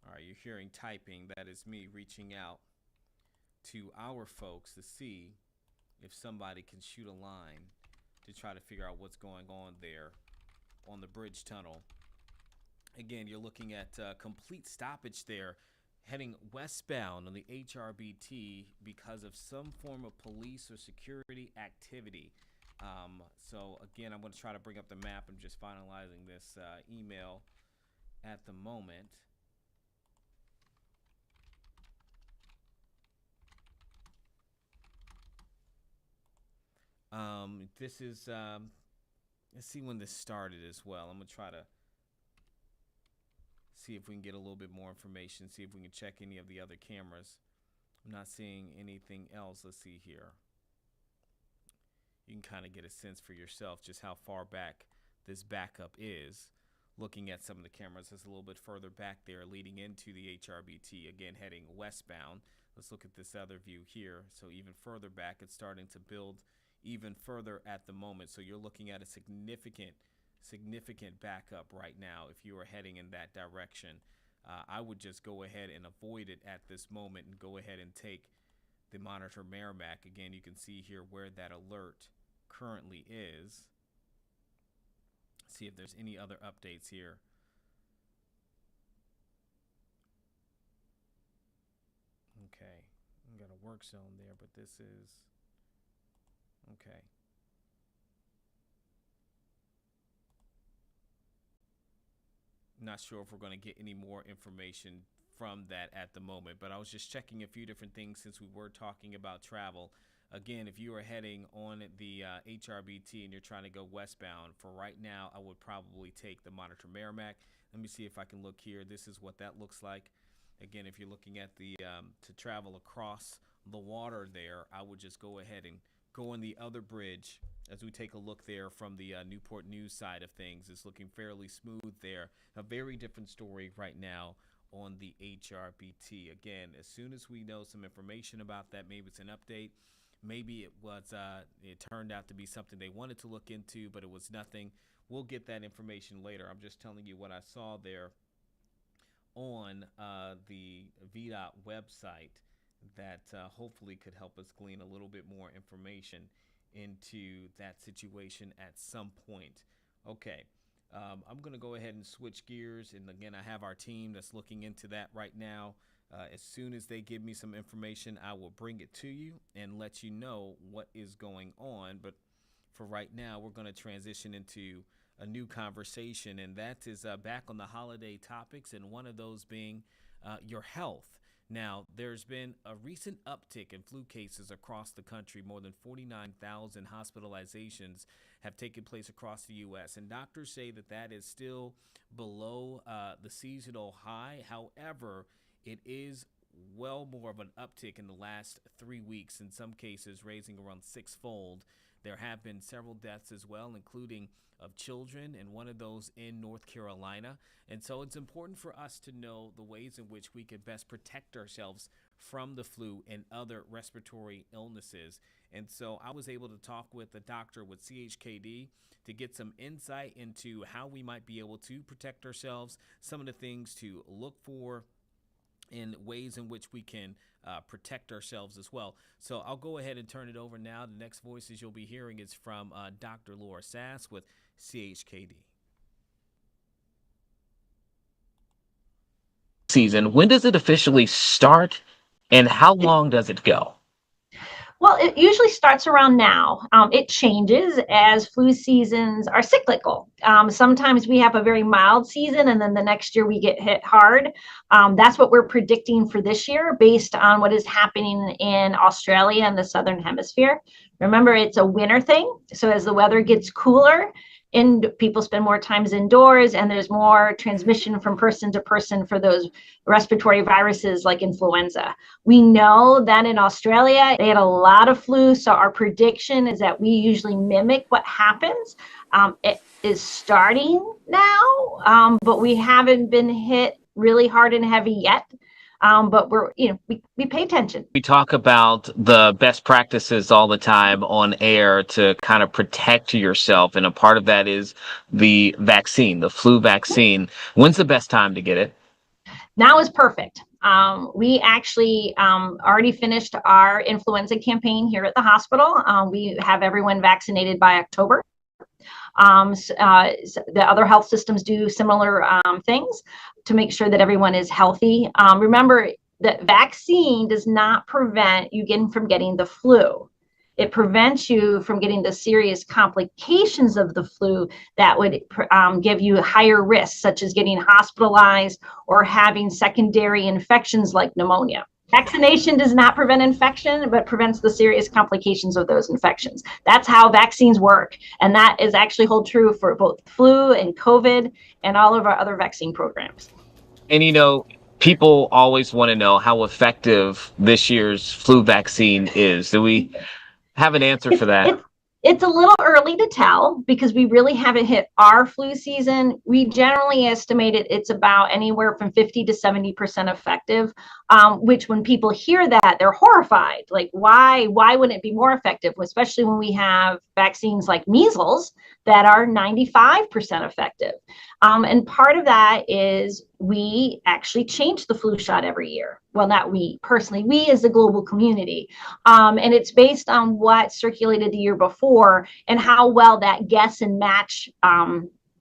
All right, you're hearing typing. That is me reaching out to our folks to see if somebody can shoot a line to try to figure out what's going on there on the bridge tunnel. Again, you're looking at complete stoppage there heading westbound on the HRBT because of some form of police or security activity. So again, I'm going to try to bring up the map. I'm just finalizing this email at the moment. This is, let's see when this started as well. I'm going to try to see if we can get a little bit more information, see if we can check any of the other cameras. I'm not seeing anything else. Let's see here. You can kind of get a sense for yourself just how far back this backup is. Looking at some of the cameras, it's a little bit further back there leading into the HRBT, again heading westbound. Let's look at this other view here. So even further back, it's starting to build even further at the moment. So you're looking at a significant backup right now if you are heading in that direction. I would just go ahead and avoid it at this moment and go ahead and take the Monitor Merrimack. Again, you can see here where that alert currently is. See if there's any other updates here. Okay, I've got a work zone there, but this is okay. Not sure if we're going to get any more information from that at the moment, but I was just checking a few different things since we were talking about travel. Again, if you are heading on the HRBT and you're trying to go westbound, for right now, I would probably take the Monitor Merrimack. Let me see if I can look here. This is what that looks like. Again, if you're looking at the to travel across the water there, I would just go ahead and go on the other bridge. As we take a look there from the Newport News side of things, it's looking fairly smooth there. A very different story right now on the HRBT. Again, as soon as we know some information about that, maybe it's an update, maybe it was it turned out to be something they wanted to look into, but it was nothing. We'll get that information later. I'm just telling you what I saw there on the VDOT website that hopefully could help us glean a little bit more information into that situation at some point. Okay. I'm going to go ahead and switch gears. And again, I have our team that's looking into that right now. As soon as they give me some information, I will bring it to you and let you know what is going on. But for right now, we're going to transition into a new conversation, and that is back on the holiday topics, and one of those being your health. Now, there's been a recent uptick in flu cases across the country. More than 49,000 hospitalizations have taken place across the U.S., and doctors say that that is still below the seasonal high. However, it is well more of an uptick in the last 3 weeks, in some cases raising around sixfold. There have been several deaths as well, including of children, and one of those in North Carolina. And so it's important for us to know the ways in which we can best protect ourselves from the flu and other respiratory illnesses. And so I was able to talk with a doctor with CHKD to get some insight into how we might be able to protect ourselves, some of the things to look for, in ways in which we can protect ourselves as well. So I'll go ahead and turn it over now. The next voices you'll be hearing is from Dr. Laura Sass with CHKD. Season, when does it officially start and how long does it go? Well, it usually starts around now. It changes as flu seasons are cyclical. Sometimes we have a very mild season and then the next year we get hit hard. That's what we're predicting for this year based on what is happening in Australia and the Southern Hemisphere. Remember, it's a winter thing. So as the weather gets cooler, and people spend more times indoors, and there's more transmission from person to person for those respiratory viruses like influenza. We know that in Australia, they had a lot of flu, so our prediction is that we usually mimic what happens. It is starting now, but we haven't been hit really hard and heavy yet. But we pay attention. We talk about the best practices all the time on air to kind of protect yourself. And a part of that is the vaccine, the flu vaccine. When's the best time to get it? Now is perfect. We actually already finished our influenza campaign here at the hospital. We have everyone vaccinated by October. The other health systems do similar things to make sure that everyone is healthy. Remember that vaccine does not prevent you from getting the flu. It prevents you from getting the serious complications of the flu that would give you higher risks, such as getting hospitalized or having secondary infections like pneumonia. Vaccination does not prevent infection, but prevents the serious complications of those infections. That's how vaccines work. And that is actually hold true for both flu and COVID and all of our other vaccine programs. And people always want to know how effective this year's flu vaccine is. Do we have an answer for that? It's a little early to tell because we really haven't hit our flu season. We generally estimate it's about anywhere from 50 to 70% effective, which when people hear that, they're horrified. Like, why wouldn't it be more effective? Especially when we have vaccines like measles that are 95% effective. And part of that is we actually change the flu shot every year. Well, not we personally, we as a global community. And it's based on what circulated the year before and how well that guess and match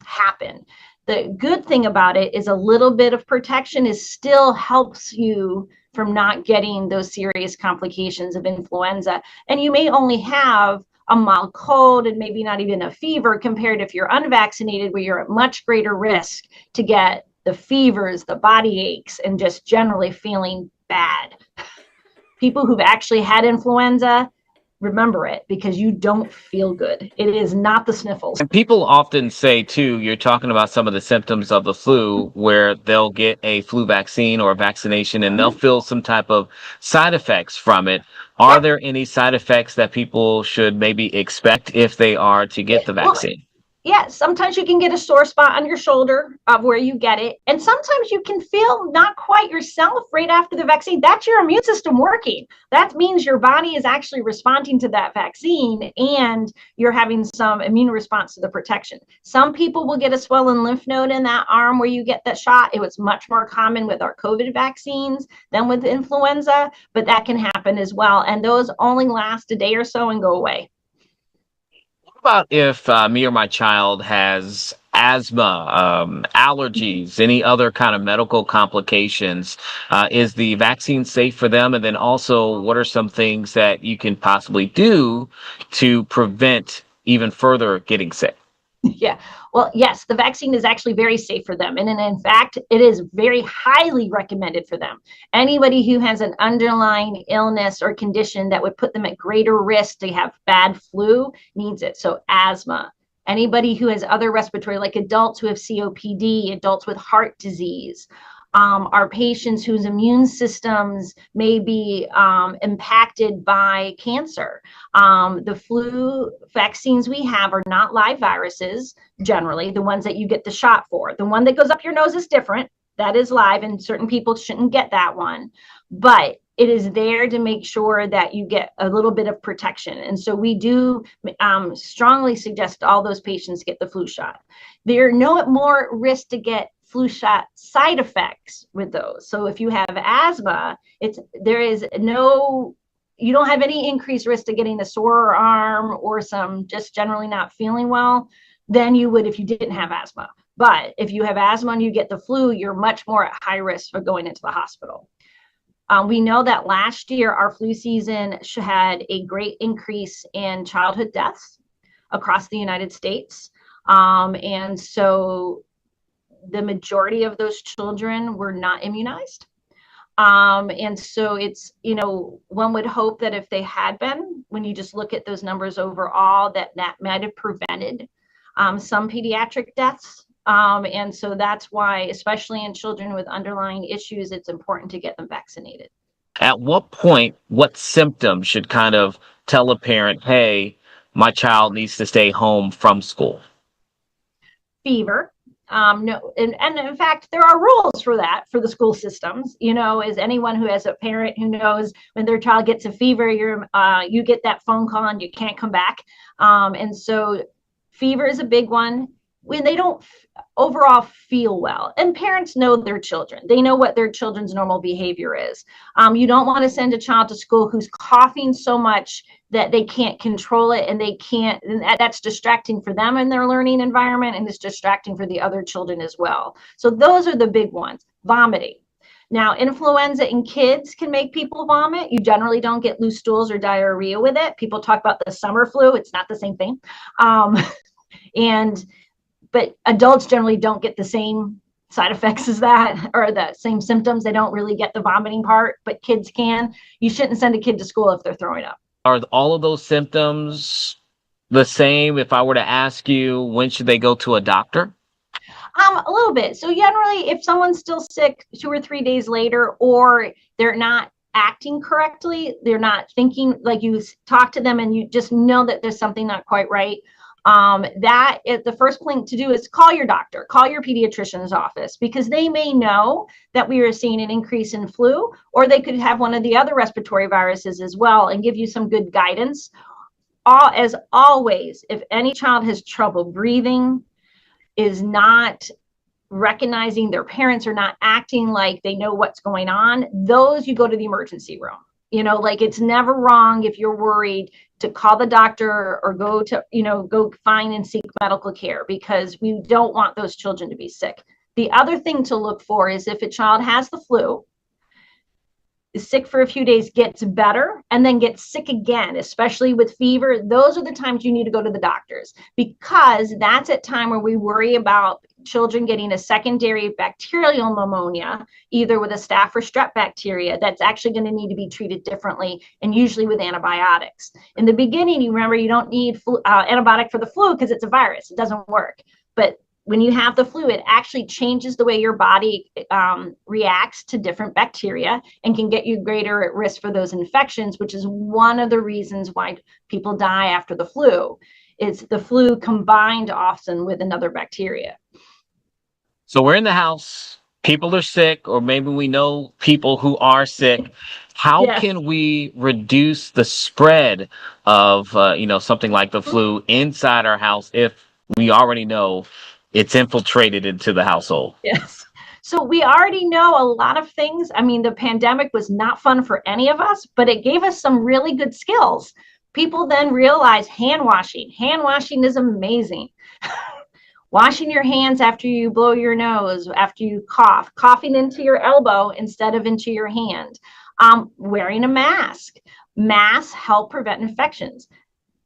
happened. The good thing about it is a little bit of protection still helps you from not getting those serious complications of influenza. And you may only have a mild cold and maybe not even a fever compared if you're unvaccinated, where you're at much greater risk to get the fevers, the body aches, and just generally feeling bad. People who've actually had influenza, remember it because you don't feel good. It is not the sniffles. And people often say, too, you're talking about some of the symptoms of the flu where they'll get a flu vaccine or a vaccination and they'll feel some type of side effects from it. Are there any side effects that people should maybe expect if they are to get the vaccine? Yeah, sometimes you can get a sore spot on your shoulder of where you get it. And sometimes you can feel not quite yourself right after the vaccine. That's your immune system working. That means your body is actually responding to that vaccine and you're having some immune response to the protection. Some people will get a swollen lymph node in that arm where you get that shot. It was much more common with our COVID vaccines than with influenza, but that can happen as well. And those only last a day or so and go away. About if me or my child has asthma, allergies, any other kind of medical complications? Is the vaccine safe for them? And then also, what are some things that you can possibly do to prevent even further getting sick? Yeah. Well, yes, the vaccine is actually very safe for them. And in fact, it is very highly recommended for them. Anybody who has an underlying illness or condition that would put them at greater risk to have bad flu needs it. So asthma, anybody who has other respiratory, like adults who have COPD, adults with heart disease, our patients whose immune systems may be impacted by cancer. The flu vaccines we have are not live viruses, generally, the ones that you get the shot for. The one that goes up your nose is different. That is live, and certain people shouldn't get that one. But it is there to make sure that you get a little bit of protection. And so we do strongly suggest all those patients get the flu shot. There are no more risk to get flu shot side effects with those. So if you have asthma, there is no, you don't have any increased risk to getting a sore arm or some just generally not feeling well than you would if you didn't have asthma. But if you have asthma and you get the flu, you're much more at high risk for going into the hospital. We know that last year our flu season had a great increase in childhood deaths across the United States. And so the majority of those children were not immunized. And so it's, one would hope that if they had been, when you just look at those numbers overall, that might have prevented some pediatric deaths. And so that's why, especially in children with underlying issues, it's important to get them vaccinated. At what point, what symptoms should kind of tell a parent, hey, my child needs to stay home from school? Fever. No, and in fact, there are rules for that for the school systems. As anyone who has a parent who knows when their child gets a fever, you get that phone call and you can't come back. And so fever is a big one. When they don't overall feel well, and parents know their children, they know what their children's normal behavior is. You don't want to send a child to school who's coughing so much that they can't control it, and that's distracting for them in their learning environment, and it's distracting for the other children as well. So those are the big ones. Vomiting. Now, influenza in kids can make people vomit. You generally don't get loose stools or diarrhea with it. People talk about the summer flu. It's not the same thing. But adults generally don't get the same side effects as that, or the same symptoms. They don't really get the vomiting part, but kids can. You shouldn't send a kid to school if they're throwing up. Are all of those symptoms the same if I were to ask you when should they go to a doctor? A little bit. So generally, if someone's still sick 2 or 3 days later, or they're not acting correctly, they're not thinking, like you talk to them and you just know that there's something not quite right, that is the first thing to do is call your doctor, call your pediatrician's office, because they may know that we are seeing an increase in flu, or they could have one of the other respiratory viruses as well and give you some good guidance. As always, if any child has trouble breathing, is not recognizing their parents are not acting like they know what's going on, those you go to the emergency room. It's never wrong if you're worried to call the doctor or go find and seek medical care, because we don't want those children to be sick. The other thing to look for is if a child has the flu, is sick for a few days, gets better, and then gets sick again, especially with fever, those are the times you need to go to the doctors, because that's a time where we worry about children getting a secondary bacterial pneumonia, either with a staph or strep bacteria, that's actually going to need to be treated differently, and usually with antibiotics. In the beginning, you remember you don't need antibiotic for the flu because it's a virus. It doesn't work. But when you have the flu, it actually changes the way your body reacts to different bacteria and can get you greater at risk for those infections, which is one of the reasons why people die after the flu. It's the flu combined often with another bacteria. So we're in the house, people are sick, or maybe we know people who are sick. How Yes. can we reduce the spread of, something like the flu inside our house if we already know it's infiltrated into the household? Yes. So we already know a lot of things. I mean, the pandemic was not fun for any of us, but it gave us some really good skills. People then realized hand washing. Hand washing is amazing. Washing your hands after you blow your nose, after you cough, coughing into your elbow instead of into your hand, wearing a mask. Masks help prevent infections.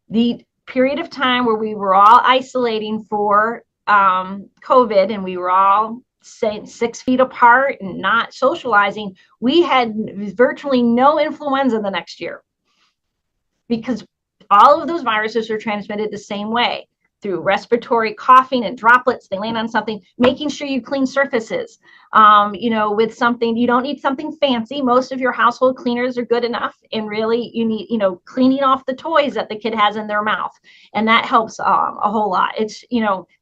The period of time where we were all isolating for COVID and we were all 6 feet apart and not socializing, we had virtually no influenza the next year because all of those viruses are transmitted the same way through respiratory coughing and droplets. They land on something, making sure you clean surfaces, with something. You don't need something fancy. Most of your household cleaners are good enough. And really you need, cleaning off the toys that the kid has in their mouth. And that helps a whole lot. It's,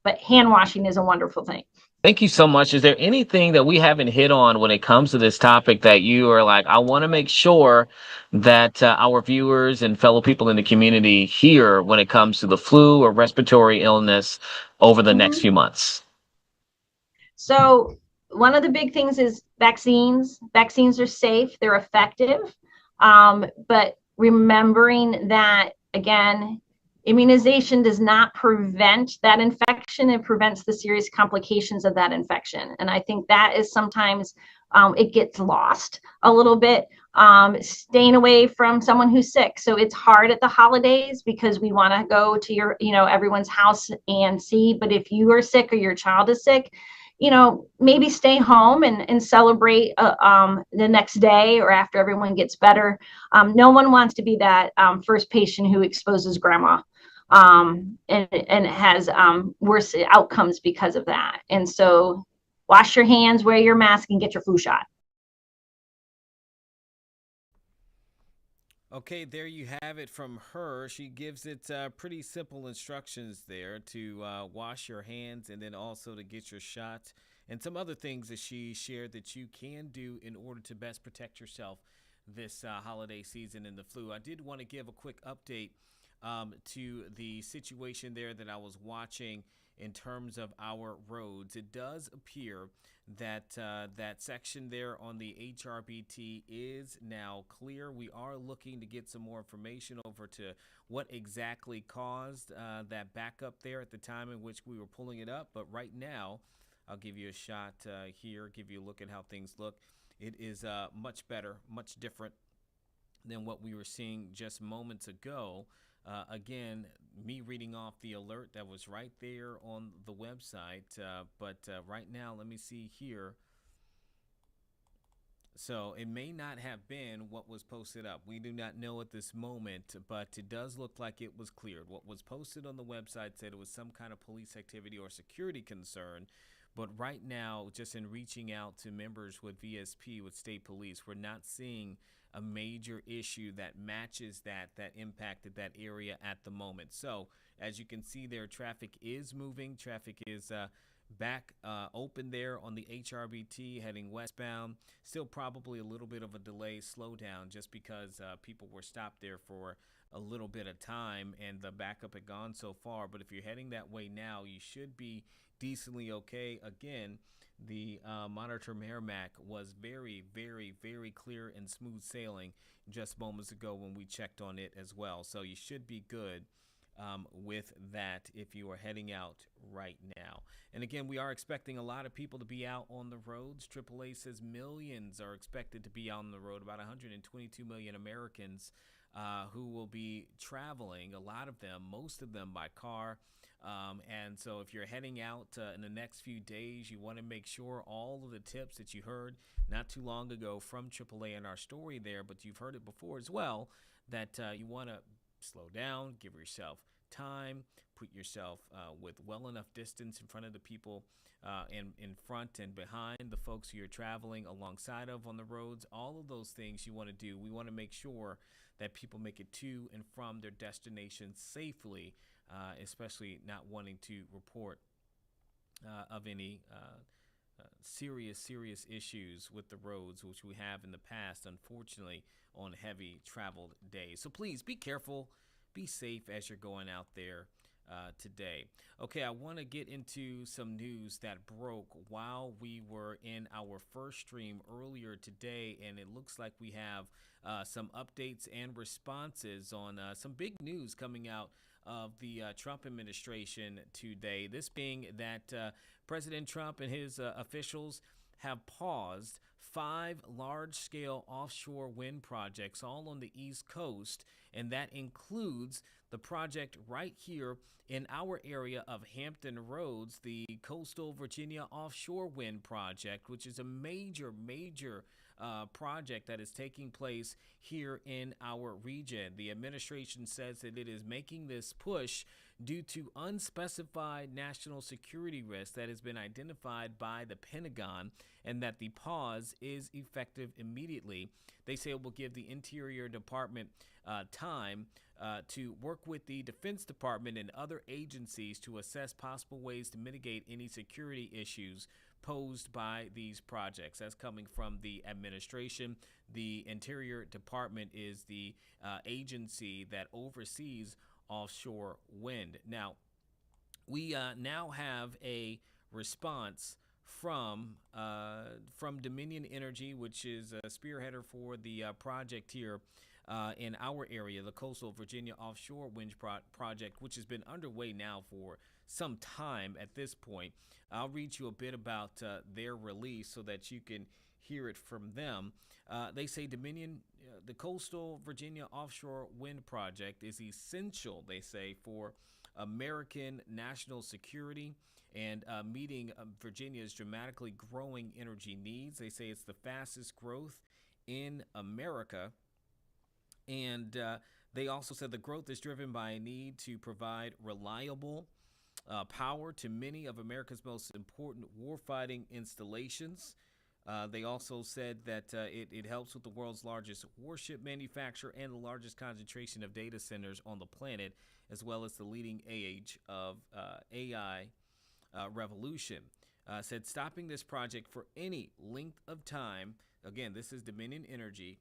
but hand washing is a wonderful thing. Thank you so much. Is there anything that we haven't hit on when it comes to this topic that you are like, I want to make sure that our viewers and fellow people in the community hear when it comes to the flu or respiratory illness over the next few months? So one of the big things is vaccines. Vaccines are safe, they're effective. But remembering that, again, immunization does not prevent that infection. It prevents the serious complications of that infection. And I think that is sometimes it gets lost a little bit. Staying away from someone who's sick. So it's hard at the holidays because we want to go to your, everyone's house and see. But if you are sick or your child is sick, maybe stay home and celebrate the next day or after everyone gets better. No one wants to be that first patient who exposes grandma and has worse outcomes because of that. And so wash your hands, wear your mask, and get your flu shot. Okay, there you have it from her. She gives it pretty simple instructions there to wash your hands and then also to get your shots and some other things that she shared that you can do in order to best protect yourself this holiday season in the flu. I did want to give a quick update to the situation there that I was watching in terms of our roads. It does appear that that section there on the HRBT is now clear. We are looking to get some more information over to what exactly caused that backup there at the time in which we were pulling it up. But right now, I'll give you a shot here, give you a look at how things look. It is much better, much different than what we were seeing just moments ago. Again, me reading off the alert that was right there on the website. But right now, let me see here. So it may not have been what was posted up. We do not know at this moment, but it does look like it was cleared. What was posted on the website said it was some kind of police activity or security concern. But right now, just in reaching out to members with VSP, with state police, we're not seeing a major issue that matches that impacted that area at the moment. So as you can see there, traffic is moving. Traffic is back open there on the HRBT heading westbound. Still probably a little bit of a delay, slowdown, just because people were stopped there for a little bit of time and the backup had gone so far. But if you're heading that way now, you should be decently okay. Again, the Monitor Merrimack was very, very, very clear and smooth sailing just moments ago when we checked on it as well. So you should be good with that if you are heading out right now. And again, we are expecting a lot of people to be out on the roads. AAA says millions are expected to be on the road, about 122 million Americans who will be traveling, a lot of them, most of them by car. And so if you're heading out in the next few days, you want to make sure all of the tips that you heard not too long ago from AAA in our story there, but you've heard it before as well, that you want to slow down, give yourself time, put yourself with well enough distance in front of the people in front and behind the folks who you're traveling alongside of on the roads. All of those things you want to do. We want to make sure that people make it to and from their destinations safely, especially not wanting to report of any serious issues with the roads, which we have in the past, unfortunately, on heavy traveled days. So please be careful, be safe as you're going out there today. Okay, I want to get into some news that broke while we were in our first stream earlier today, and it looks like we have some updates and responses on some big news coming out of the Trump administration today. This being that President Trump and his officials have paused 5 large-scale offshore wind projects all on the East Coast, and that includes the project right here in our area of Hampton Roads, the Coastal Virginia Offshore Wind Project, which is a major project that is taking place here in our region. The administration says that it is making this push due to unspecified national security risk that has been identified by the Pentagon, and that the pause is effective immediately. They say it will give the Interior Department time to work with the Defense Department and other agencies to assess possible ways to mitigate any security issues posed by these projects. That's coming from the administration. The Interior Department is the agency that oversees offshore wind. Now, we now have a response from Dominion Energy, which is a spearheader for the project here in our area, the Coastal Virginia Offshore Wind Project, which has been underway now for some time at this point. I'll read you a bit about their release so that you can hear it from them. They say Dominion, the Coastal Virginia Offshore Wind Project is essential, they say, for American national security and meeting Virginia's dramatically growing energy needs. They say it's the fastest growth in America. And they also said the growth is driven by a need to provide reliable power to many of America's most important warfighting installations. They also said that it helps with the world's largest warship manufacturer and the largest concentration of data centers on the planet, as well as the leading age of AI revolution. Said stopping this project for any length of time, again, this is Dominion Energy,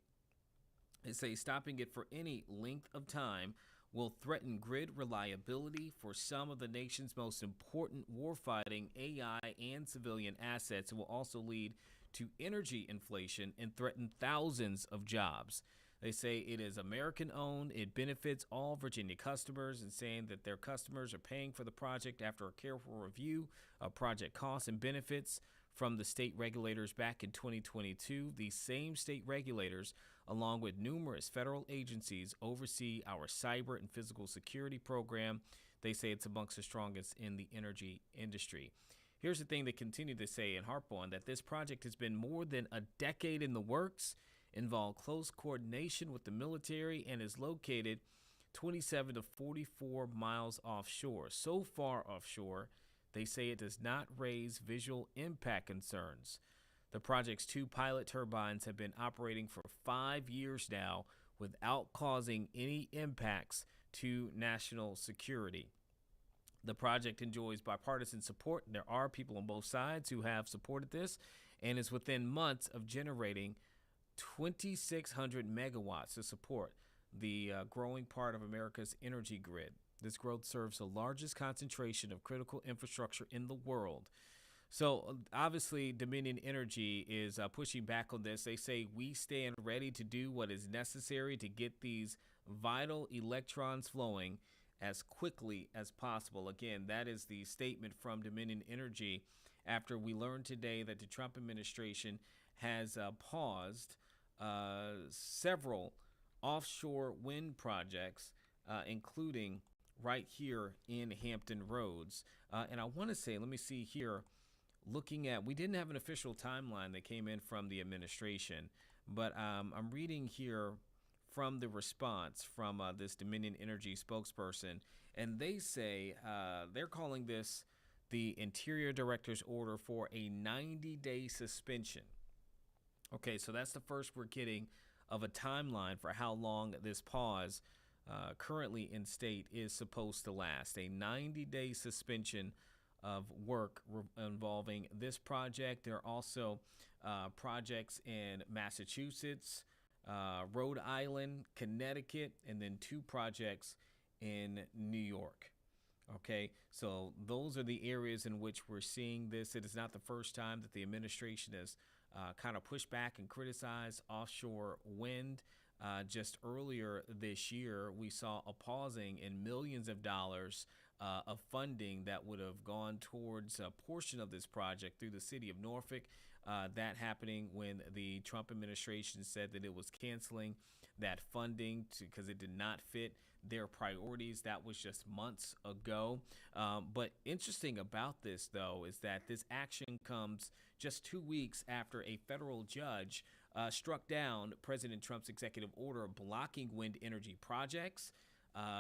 they say stopping it for any length of time will threaten grid reliability for some of the nation's most important warfighting AI and civilian assets. It will also lead to energy inflation and threaten thousands of jobs. They say it is American owned. It benefits all Virginia customers, and saying that their customers are paying for the project after a careful review of project costs and benefits from the state regulators back in 2022. These same state regulators, along with numerous federal agencies, oversee our cyber and physical security program. They say it's amongst the strongest in the energy industry. Here's the thing they continue to say and harp on, that this project has been more than a decade in the works, involved close coordination with the military, and is located 27 to 44 miles offshore. So far offshore, they say it does not raise visual impact concerns. The project's 2 pilot turbines have been operating for 5 years now without causing any impacts to national security. The project enjoys bipartisan support. There are people on both sides who have supported this, and is within months of generating 2,600 megawatts to support the growing part of America's energy grid. This growth serves the largest concentration of critical infrastructure in the world. So obviously, Dominion Energy is pushing back on this. They say we stand ready to do what is necessary to get these vital electrons flowing as quickly as possible. Again, that is the statement from Dominion Energy after we learned today that the Trump administration has paused several offshore wind projects, including right here in Hampton Roads. And I want to say, let me see here, looking at, we didn't have an official timeline that came in from the administration, but I'm reading here from the response from this Dominion Energy spokesperson, and they say they're calling this the Interior Director's order for a 90-day suspension. Okay, so that's the first we're getting of a timeline for how long this pause currently in state is supposed to last. A 90-day suspension of work involving this project. There are also projects in Massachusetts, Rhode Island, Connecticut, and then 2 projects in New York. Okay, so those are the areas in which we're seeing this. It is not the first time that the administration has kind of pushed back and criticized offshore wind. Just earlier this year, we saw a pausing in millions of dollars of funding that would have gone towards a portion of this project through the city of Norfolk. That happening when the Trump administration said that it was canceling that funding because it did not fit their priorities. That was just months ago. But interesting about this, though, is that this action comes just 2 weeks after a federal judge struck down President Trump's executive order blocking wind energy projects,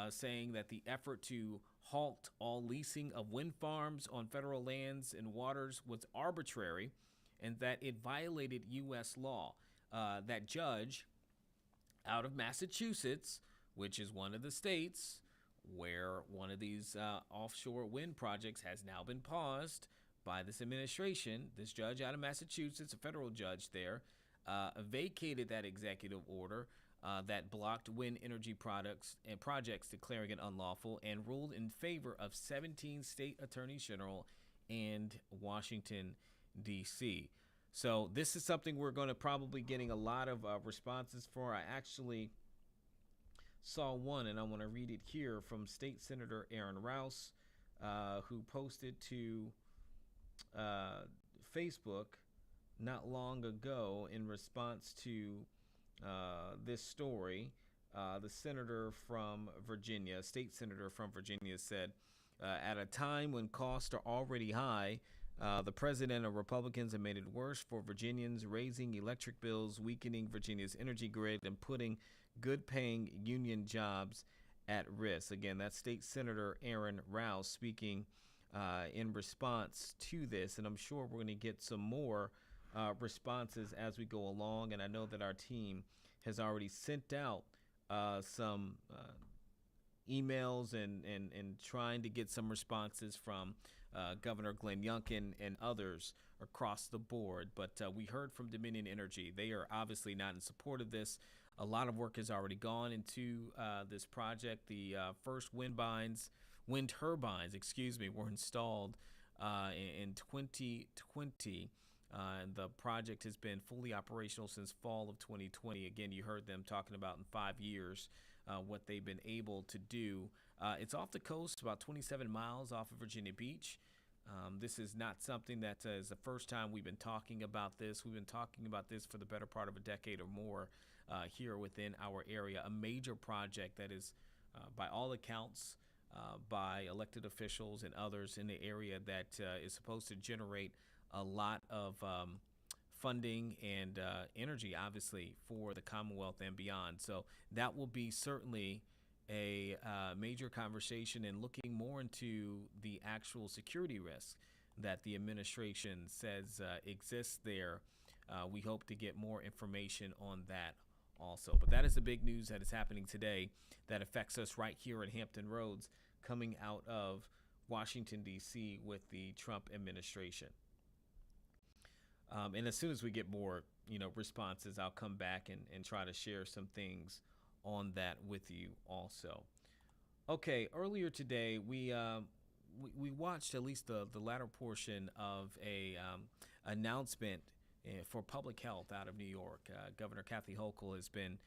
saying that the effort to halt all leasing of wind farms on federal lands and waters was arbitrary and that it violated U.S. law. That judge out of Massachusetts, which is one of the states where one of these offshore wind projects has now been paused by this administration, this judge out of Massachusetts, a federal judge there, vacated that executive order that blocked wind energy products and projects, declaring it unlawful, and ruled in favor of 17 state attorneys general and Washington, D.C. So this is something we're going to probably getting a lot of responses for. I actually saw one, and I want to read it here, from State Senator Aaron Rouse, who posted to Facebook not long ago in response to this story. The senator from Virginia, state senator from Virginia, said, at a time when costs are already high, the president and Republicans have made it worse for Virginians, raising electric bills, weakening Virginia's energy grid, and putting good-paying union jobs at risk. Again, that's State Senator Aaron Rouse speaking in response to this, and I'm sure we're going to get some more responses as we go along. And I know that our team has already sent out some emails and trying to get some responses from Governor Glenn Youngkin and others across the board. But we heard from Dominion Energy. They are obviously not in support of this. A lot of work has already gone into this project. The first wind turbines, were installed in 2020. And the project has been fully operational since fall of 2020. Again, you heard them talking about in 5 years what they've been able to do. It's off the coast, about 27 miles off of Virginia Beach. This is not something that is the first time we've been talking about this. We've been talking about this for the better part of a decade or more here within our area. A major project that is, by all accounts, by elected officials and others in the area, that is supposed to generate a lot of funding and energy, obviously, for the Commonwealth and beyond. So that will be certainly a major conversation, and looking more into the actual security risks that the administration says exists there. We hope to get more information on that also. But that is the big news that is happening today that affects us right here at Hampton Roads, coming out of Washington, D.C. with the Trump administration. And as soon as we get more, responses, I'll come back and try to share some things on that with you also. Okay, earlier today we watched at least the latter portion of a announcement for public health out of New York. Governor Kathy Hochul has been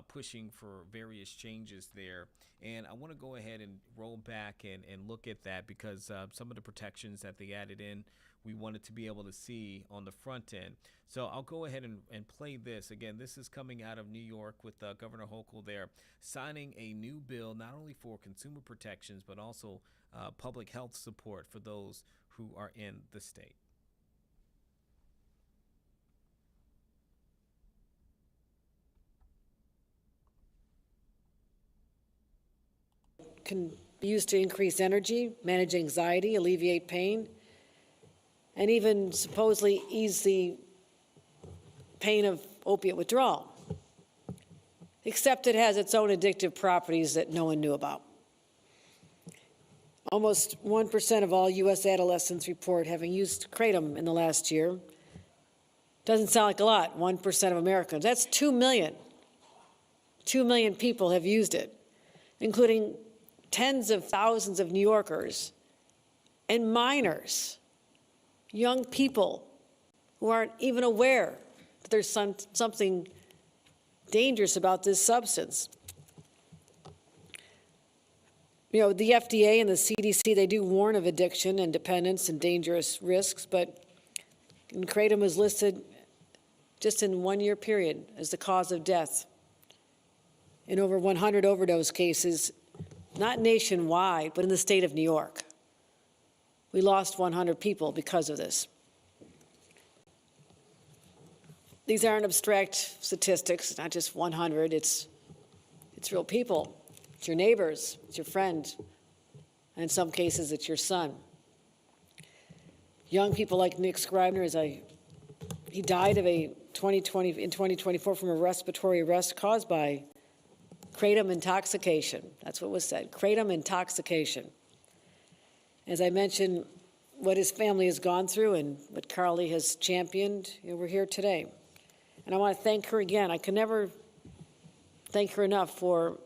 pushing for various changes there. And I want to go ahead and roll back and look at that, because some of the protections that they added in, we wanted to be able to see on the front end. So I'll go ahead and play this. Again, this is coming out of New York with Governor Hochul there, signing a new bill not only for consumer protections, but also public health support for those who are in the state. Can be used to increase energy, manage anxiety, alleviate pain, and even supposedly ease the pain of opiate withdrawal. except it has its own addictive properties that no one knew about. Almost 1% of all U.S. adolescents report having used kratom in the last year. Doesn't sound like a lot, 1% of Americans. That's 2 million. 2 million people have used it, including tens of thousands of New Yorkers and minors, young people who aren't even aware that there's something dangerous about this substance. You know, the FDA and the CDC, they do warn of addiction and dependence and dangerous risks, but kratom was listed just in 1 year period as the cause of death in over 100 overdose cases, not nationwide, but in the state of New York. We lost 100 people because of this. These aren't abstract statistics, not just 100, it's real people. It's your neighbors, it's your friend, and in some cases it's your son. Young people like Nick Scribner, he died of in 2024 from a respiratory arrest caused by kratom intoxication. That's what was said, kratom intoxication. As I mentioned, what his family has gone through and what Carly has championed, we're here today. And I want to thank her again. I can never thank her enough for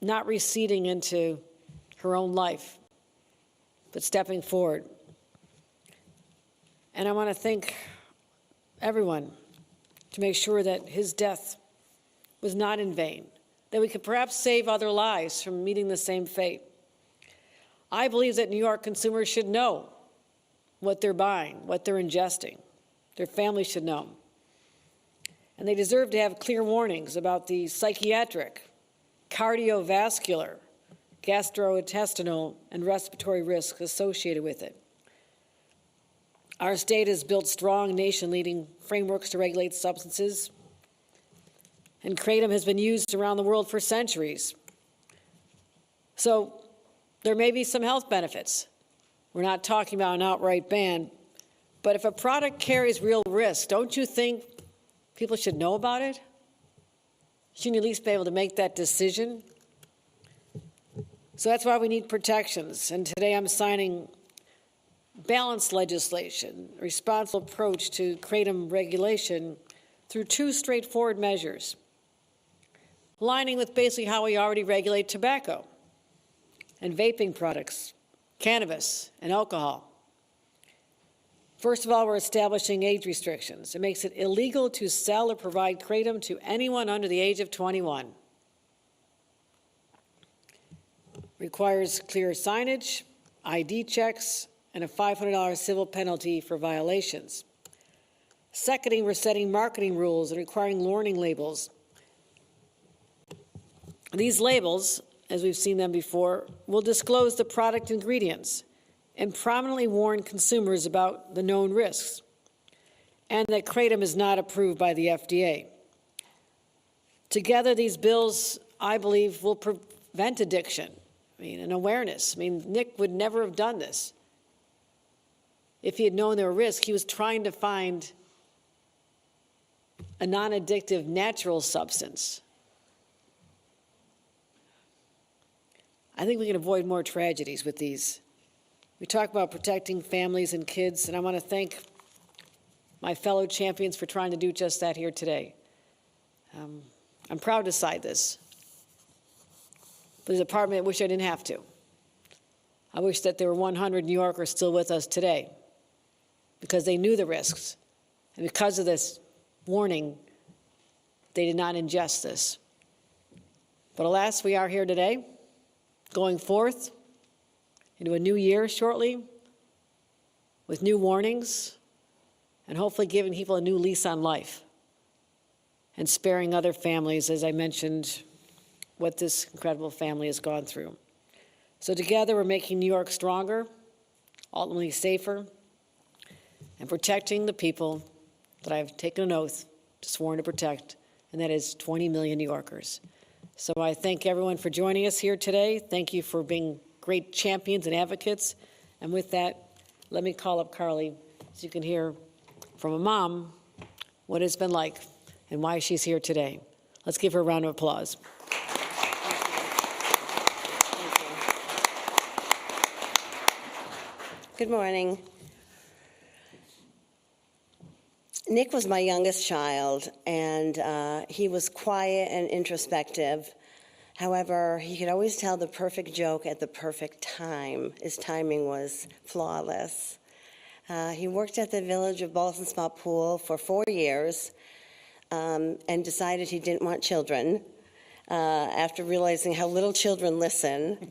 not receding into her own life, but stepping forward. And I want to thank everyone to make sure that his death was not in vain, that we could perhaps save other lives from meeting the same fate. I believe that New York consumers should know what they're buying, what they're ingesting. Their families should know. And they deserve to have clear warnings about the psychiatric, cardiovascular, gastrointestinal, and respiratory risks associated with it. Our state has built strong nation-leading frameworks to regulate substances, and kratom has been used around the world for centuries. So there may be some health benefits. We're not talking about an outright ban, but if a product carries real risk, don't you think people should know about it? Shouldn't you at least be able to make that decision? So that's why we need protections. And today I'm signing balanced legislation, a responsible approach to kratom regulation through two straightforward measures, aligning with basically how we already regulate tobacco and vaping products, cannabis, and alcohol. First of all, we're establishing age restrictions. It makes it illegal to sell or provide kratom to anyone under the age of 21. Requires clear signage, ID checks, and a $500 civil penalty for violations. Secondly, we're setting marketing rules and requiring warning labels. These labels, as we've seen them before, will disclose the product ingredients and prominently warn consumers about the known risks, and that kratom is not approved by the FDA. Together, these bills, I believe, will prevent addiction, and awareness. Nick would never have done this if he had known there were risks. He was trying to find a non-addictive natural substance. I think we can avoid more tragedies with these. We talk about protecting families and kids, and I want to thank my fellow champions for trying to do just that here today. I'm proud to cite this, but there's a part of me that wish I didn't have to. I wish that there were 100 New Yorkers still with us today because they knew the risks, and because of this warning, they did not ingest this. But alas, we are here today, going forth into a new year shortly with new warnings and hopefully giving people a new lease on life and sparing other families, as I mentioned, what this incredible family has gone through. So together we're making New York stronger, ultimately safer, and protecting the people that I've taken an oath to sworn to protect, and that is 20 million New Yorkers. So I thank everyone for joining us here today. Thank you for being great champions and advocates. And with that, let me call up Carly so you can hear from a mom what it's been like and why she's here today. Let's give her a round of applause. Good morning. Nick was my youngest child, and he was quiet and introspective. However, he could always tell the perfect joke at the perfect time. His timing was flawless. He worked at the Village of Ballston Spa Pool for 4 years and decided he didn't want children after realizing how little children listen.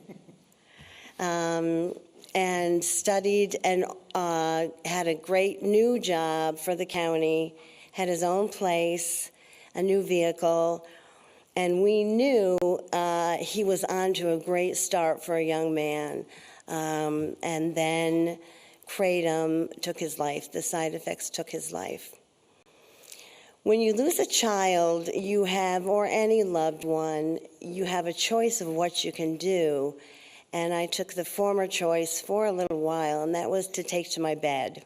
And studied and had a great new job for the county, had his own place, a new vehicle, and we knew he was on to a great start for a young man. And then kratom took his life. The side effects took his life. When you lose a child, you have, or any loved one, you have a choice of what you can do. And I took the former choice for a little while, and that was to take to my bed.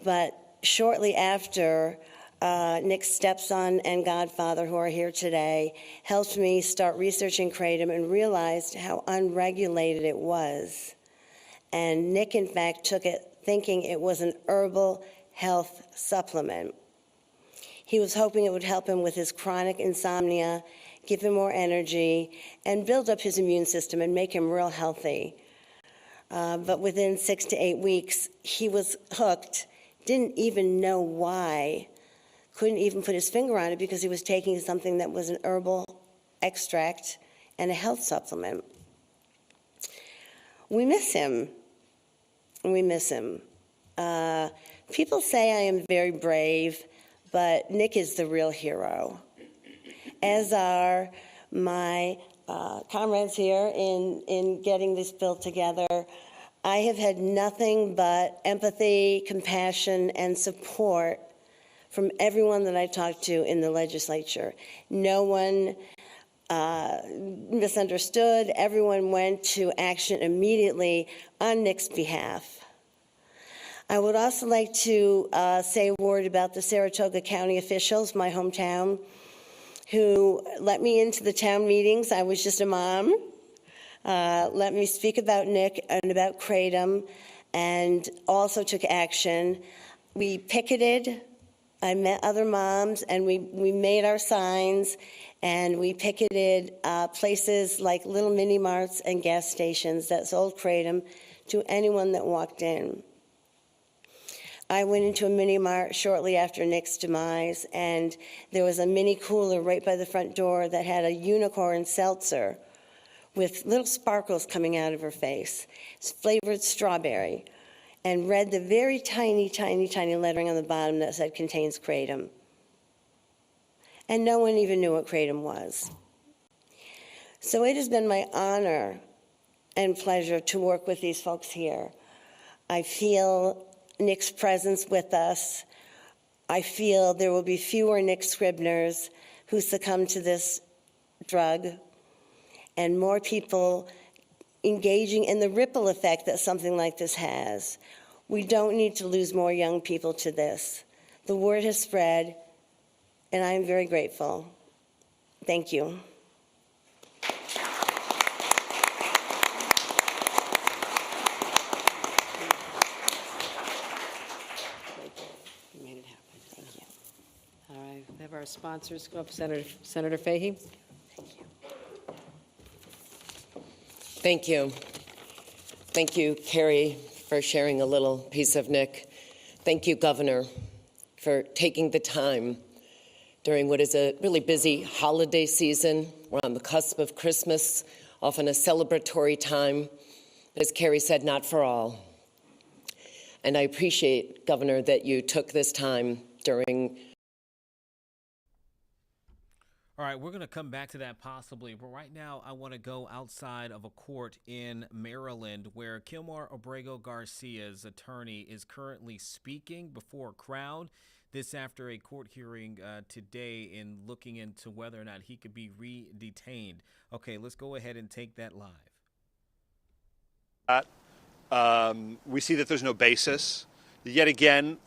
But shortly after, Nick's stepson and godfather, who are here today, helped me start researching kratom and realized how unregulated it was. And Nick, in fact, took it thinking it was an herbal health supplement. He was hoping it would help him with his chronic insomnia, give him more energy, and build up his immune system and make him real healthy. But within 6 to 8 weeks, he was hooked, didn't even know why, couldn't even put his finger on it because he was taking something that was an herbal extract and a health supplement. We miss him. We miss him. People say I am very brave, but Nick is the real hero, as are my comrades here in getting this bill together. I have had nothing but empathy, compassion, and support from everyone that I talked to in the legislature. No one misunderstood. Everyone went to action immediately on Nick's behalf. I would also like to say a word about the Saratoga County officials, my hometown, who let me into the town meetings. I was just a mom. Let me speak about Nick and about kratom, and also took action. We picketed. I met other moms, and we made our signs, and we picketed places like little mini marts and gas stations that sold kratom to anyone that walked in. I went into a mini mart shortly after Nick's demise, and there was a mini cooler right by the front door that had a unicorn seltzer with little sparkles coming out of her face. It's flavored strawberry, and read the very tiny, tiny, tiny lettering on the bottom that said contains kratom. And no one even knew what kratom was. So it has been my honor and pleasure to work with these folks here. I feel Nick's presence with us. I feel there will be fewer Nick Scribners who succumb to this drug, and more people engaging in the ripple effect that something like this has. We don't need to lose more young people to this. The word has spread, and I am very grateful. Thank you. All right, we have our sponsors go up. Senator Fahey. Thank you. Thank you, Carrie, for sharing a little piece of Nick. Thank you, Governor, for taking the time during what is a really busy holiday season. We're on the cusp of Christmas, often a celebratory time. As Carrie said, not for all. And I appreciate, Governor, that you took this time during. All right, we're going to come back to that possibly, but right now I want to go outside of a court in Maryland where Kilmar Abrego Garcia's attorney is currently speaking before a crowd. This after a court hearing today in looking into whether or not he could be re-detained. Okay, let's go ahead and take that live. We see that there's no basis. Yet again,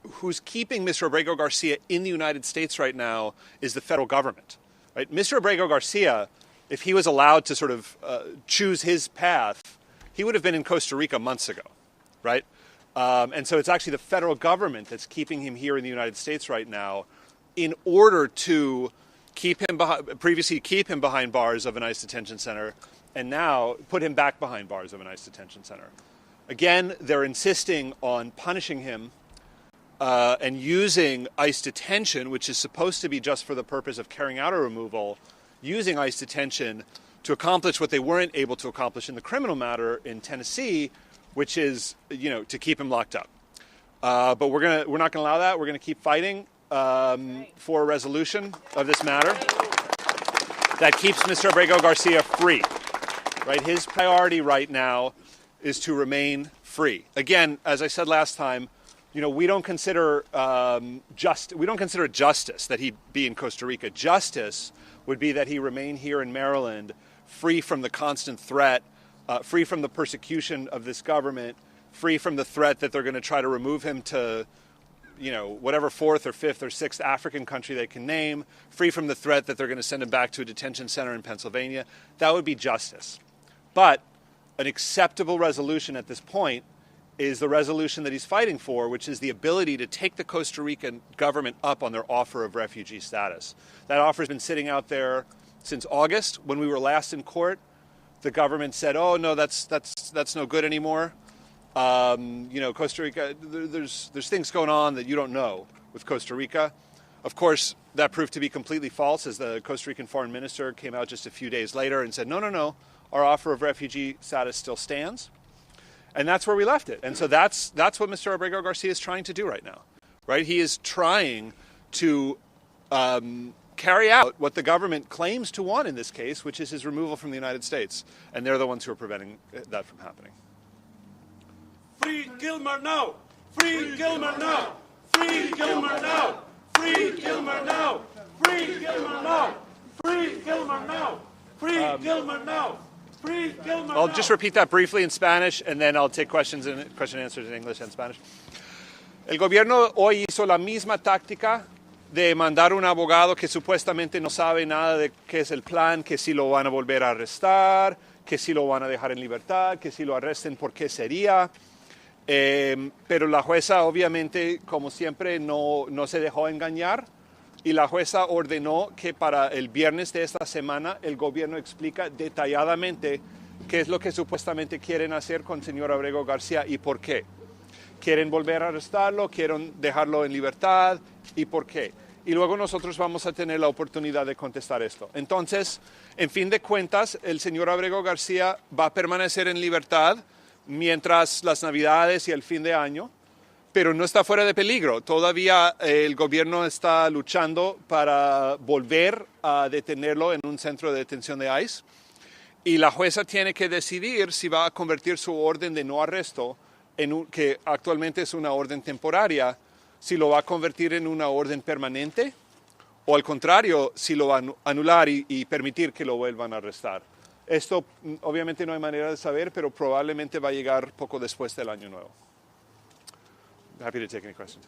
who's keeping Mr. Abrego Garcia in the United States right now is the federal government. Right? Mr. Abrego Garcia, if he was allowed to sort of choose his path, he would have been in Costa Rica months ago, right? And so it's actually the federal government that's keeping him here in the United States right now in order to keep him previously keep him behind bars of an ICE detention center and now put him back behind bars of an ICE detention center. Again, they're insisting on punishing him and using ICE detention, which is supposed to be just for the purpose of carrying out a removal, using ICE detention to accomplish what they weren't able to accomplish in the criminal matter in Tennessee, which is, to keep him locked up. But we're not gonna allow that. We're gonna keep fighting for a resolution of this matter that keeps Mr. Abrego Garcia free. Right, his priority right now is to remain free. Again, as I said last time, we don't consider justice that he be in Costa Rica. Justice would be that he remain here in Maryland, free from the constant threat, free from the persecution of this government, free from the threat that they're going to try to remove him to, whatever fourth or fifth or sixth African country they can name, free from the threat that they're going to send him back to a detention center in Pennsylvania. That would be justice. But an acceptable resolution at this point is the resolution that he's fighting for, which is the ability to take the Costa Rican government up on their offer of refugee status. That offer has been sitting out there since August. When we were last in court, the government said, "Oh no, that's no good anymore." Costa Rica, there's things going on that you don't know with Costa Rica. Of course, that proved to be completely false, as the Costa Rican foreign minister came out just a few days later and said, "No, our offer of refugee status still stands." And that's where we left it. And so that's what Mr. Abrego Garcia is trying to do right now, right? He is trying to carry out what the government claims to want in this case, which is his removal from the United States. And they're the ones who are preventing that from happening. Free Gilmer now! Free Gilmer now! Free Gilmer now! Free Gilmer now! Free Gilmer now! Free Gilmer now! Free Gilmer now! I'll just repeat that briefly in Spanish, and then I'll take question and answers in English and Spanish. El gobierno hoy hizo la misma táctica de mandar un abogado que supuestamente no sabe nada de qué es el plan, que si lo van a volver a arrestar, que si lo van a dejar en libertad, que si lo arresten, ¿por qué sería? Pero la jueza, obviamente, como siempre, no se dejó engañar. Y la jueza ordenó que para el viernes de esta semana el gobierno explica detalladamente qué es lo que supuestamente quieren hacer con el señor Abrego García y por qué. ¿Quieren volver a arrestarlo? ¿Quieren dejarlo en libertad? ¿Y por qué? Y luego nosotros vamos a tener la oportunidad de contestar esto. Entonces, en fin de cuentas, el señor Abrego García va a permanecer en libertad mientras las Navidades y el fin de año, pero no está fuera de peligro. Todavía el gobierno está luchando para volver a detenerlo en un centro de detención de ICE. Y la jueza tiene que decidir si va a convertir su orden de no arresto, que actualmente es una orden temporaria, si lo va a convertir en una orden permanente o al contrario, si lo va a anular y permitir que lo vuelvan a arrestar. Esto obviamente no hay manera de saber, pero probablemente va a llegar poco después del Año Nuevo. Happy to take any questions.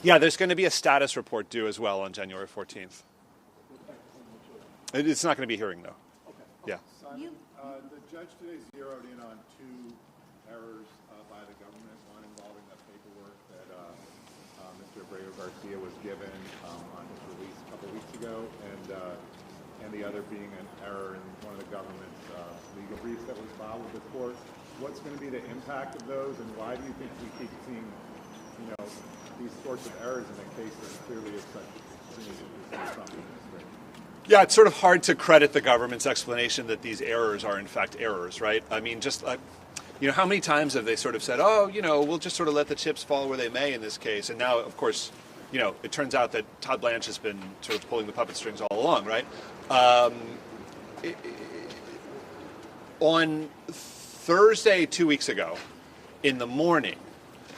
Yeah, there's going to be a status report due as well on January 14th. It's not going to be a hearing, though. Yeah. Simon, the judge today zeroed in on two errors by the government, one involving the paperwork that Mr. Abrego Garcia was given on his release a couple weeks ago, and the other being an error in one of the government's legal briefs that was filed with the court. What's going to be the impact of those, and why do you think we keep seeing, these sorts of errors in a case that clearly is such something? Yeah, it's sort of hard to credit the government's explanation that these errors are in fact errors, right? I mean, just how many times have they sort of said, "Oh, we'll just sort of let the chips fall where they may" in this case, and now, of course, it turns out that Todd Blanche has been sort of pulling the puppet strings all along, right? On Thursday, 2 weeks ago, in the morning,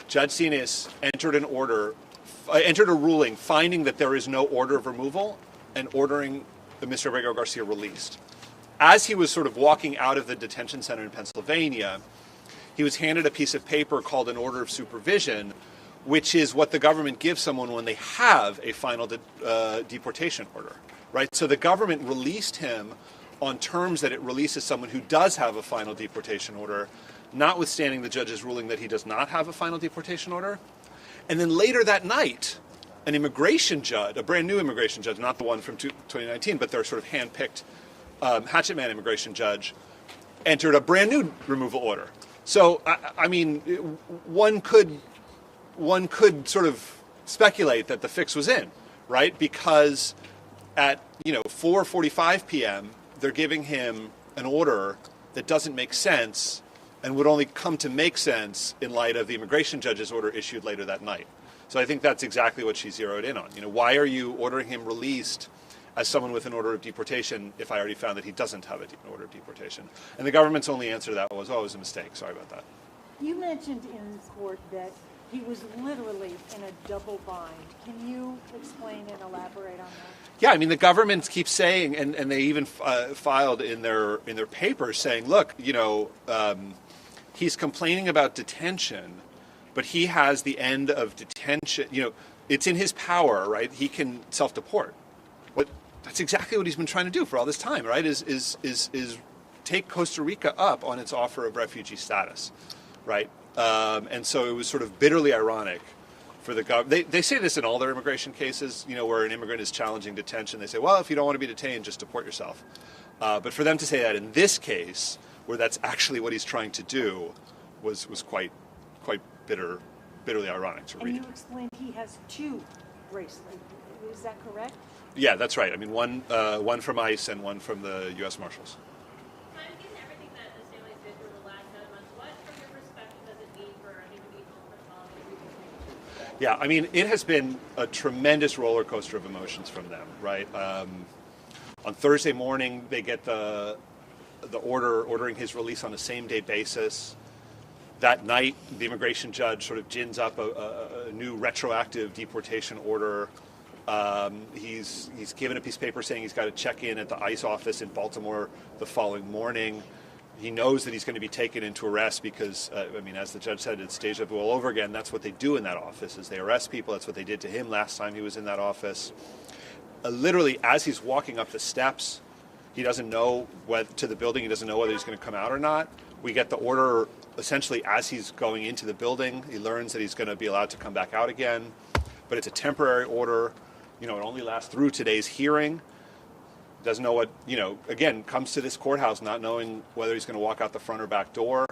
Judge Sinis entered a ruling finding that there is no order of removal and ordering Mr. Abrego Garcia released. as he was sort of walking out of the detention center in Pennsylvania, he was handed a piece of paper called an order of supervision, which is what the government gives someone when they have a final deportation order, right? So the government released him on terms that it releases someone who does have a final deportation order, notwithstanding the judge's ruling that he does not have a final deportation order. And then later that night, an immigration judge, a brand new immigration judge, not the one from 2019, but their sort of hand-picked hatchet man immigration judge, entered a brand new removal order. So, I mean, one could sort of speculate that the fix was in, right? Because at 4:45 p.m., they're giving him an order that doesn't make sense and would only come to make sense in light of the immigration judge's order issued later that night. So I think that's exactly what she zeroed in on. Why are you ordering him released as someone with an order of deportation if I already found that he doesn't have an order of deportation? And the government's only answer to that was, oh, it was a mistake. Sorry about that. You mentioned in court that he was literally in a double bind. Can you explain and elaborate on that? Yeah, I mean, the government keeps saying, and they even filed in their papers saying, look, he's complaining about detention, but he has the end of detention. It's in his power, right? He can self-deport. That's exactly what he's been trying to do for all this time, right? Is take Costa Rica up on its offer of refugee status, right? And so it was sort of bitterly ironic for the government. They say this in all their immigration cases, where an immigrant is challenging detention. They say, well, if you don't want to be detained, just deport yourself. But for them to say that in this case, where that's actually what he's trying to do, was quite bitterly ironic to read. And you explained he has 2 bracelets. Is that correct? Yeah, that's right. I mean, one from ICE and one from the U.S. Marshals. Given everything that the families did through the last 7 months, what, from your perspective, does it mean for an individual personality? Yeah, I mean, it has been a tremendous roller coaster of emotions from them, right? On Thursday morning, they get the order ordering his release on a same-day basis. That night, the immigration judge sort of gins up a new retroactive deportation order. He's given a piece of paper saying he's got to check in at the ICE office in Baltimore the following morning. He knows that he's going to be taken into arrest because, as the judge said, it's deja vu all over again. That's what they do in that office, is they arrest people. That's what they did to him last time he was in that office. Literally, as he's walking up the steps, he doesn't know to the building. He doesn't know whether he's going to come out or not. We get the order essentially as he's going into the building. He learns that he's going to be allowed to come back out again, but it's a temporary order. It only lasts through today's hearing. Doesn't know what, again, comes to this courthouse not knowing whether he's going to walk out the front or back door.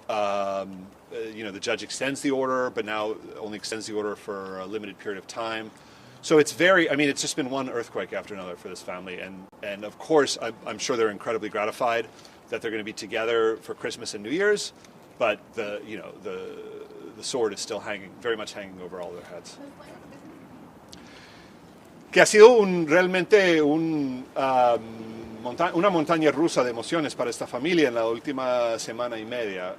The judge extends the order, but now only extends the order for a limited period of time. So it's it's just been one earthquake after another for this family. And of course, I'm sure they're incredibly gratified that they're going to be together for Christmas and New Year's, but the sword is still very much hanging over all their heads. Que ha sido realmente una montaña rusa de emociones para esta familia en la última semana y media.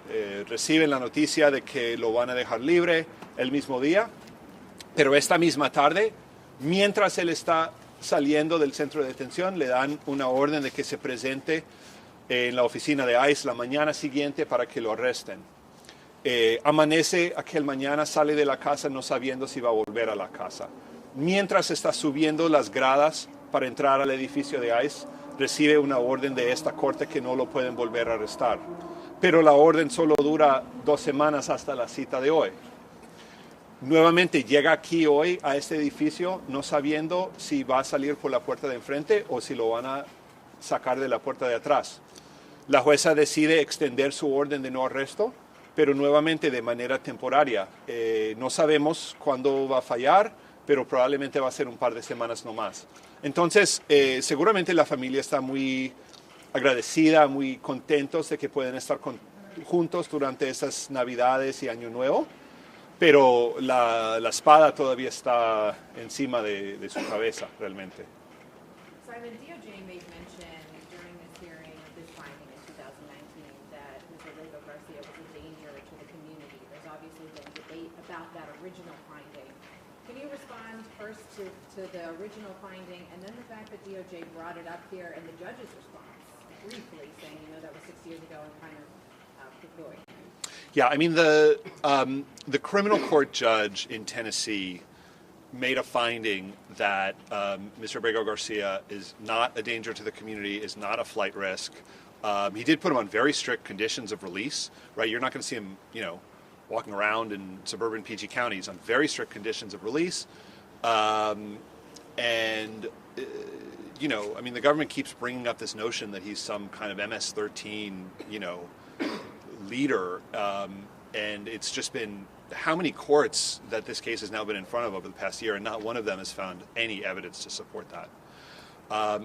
Reciben la noticia de que lo van a dejar libre el mismo día, pero esta misma tarde, mientras él está saliendo del centro de detención, le dan una orden de que se presente en la oficina de ICE la mañana siguiente para que lo arresten. Amanece aquel mañana, sale de la casa no sabiendo si va a volver a la casa. Mientras está subiendo las gradas para entrar al edificio de ICE, recibe una orden de esta corte que no lo pueden volver a arrestar. Pero la orden solo dura 2 semanas hasta la cita de hoy. Nuevamente llega aquí hoy a este edificio no sabiendo si va a salir por la puerta de enfrente o si lo van a sacar de la puerta de atrás. La jueza decide extender su orden de no arresto, pero nuevamente de manera temporaria. No sabemos cuándo va a fallar, pero probablemente va a ser un par de semanas no más. Entonces, seguramente la familia está muy agradecida, muy contentos de que pueden estar juntos durante estas Navidades y Año Nuevo, pero la espada todavía está encima de su cabeza, realmente. Simon, DOJ made mention during this hearing of this finding in 2019 that Mr. Diego Garcia was a danger to the community. There's obviously been debate about that original finding. Can you respond first to the original finding and then the fact that DOJ brought it up here and the judge's response? briefly, saying, that was 6 years ago and kind of poo-pooing. Yeah, I mean, the criminal court judge in Tennessee made a finding that Mr. Abrego Garcia is not a danger to the community, is not a flight risk. He did put him on very strict conditions of release, right? You're not going to see him, walking around in suburban PG County. He's on very strict conditions of release. The government keeps bringing up this notion that he's some kind of MS-13, leader. And it's just been how many courts that this case has now been in front of over the past year, and not one of them has found any evidence to support that.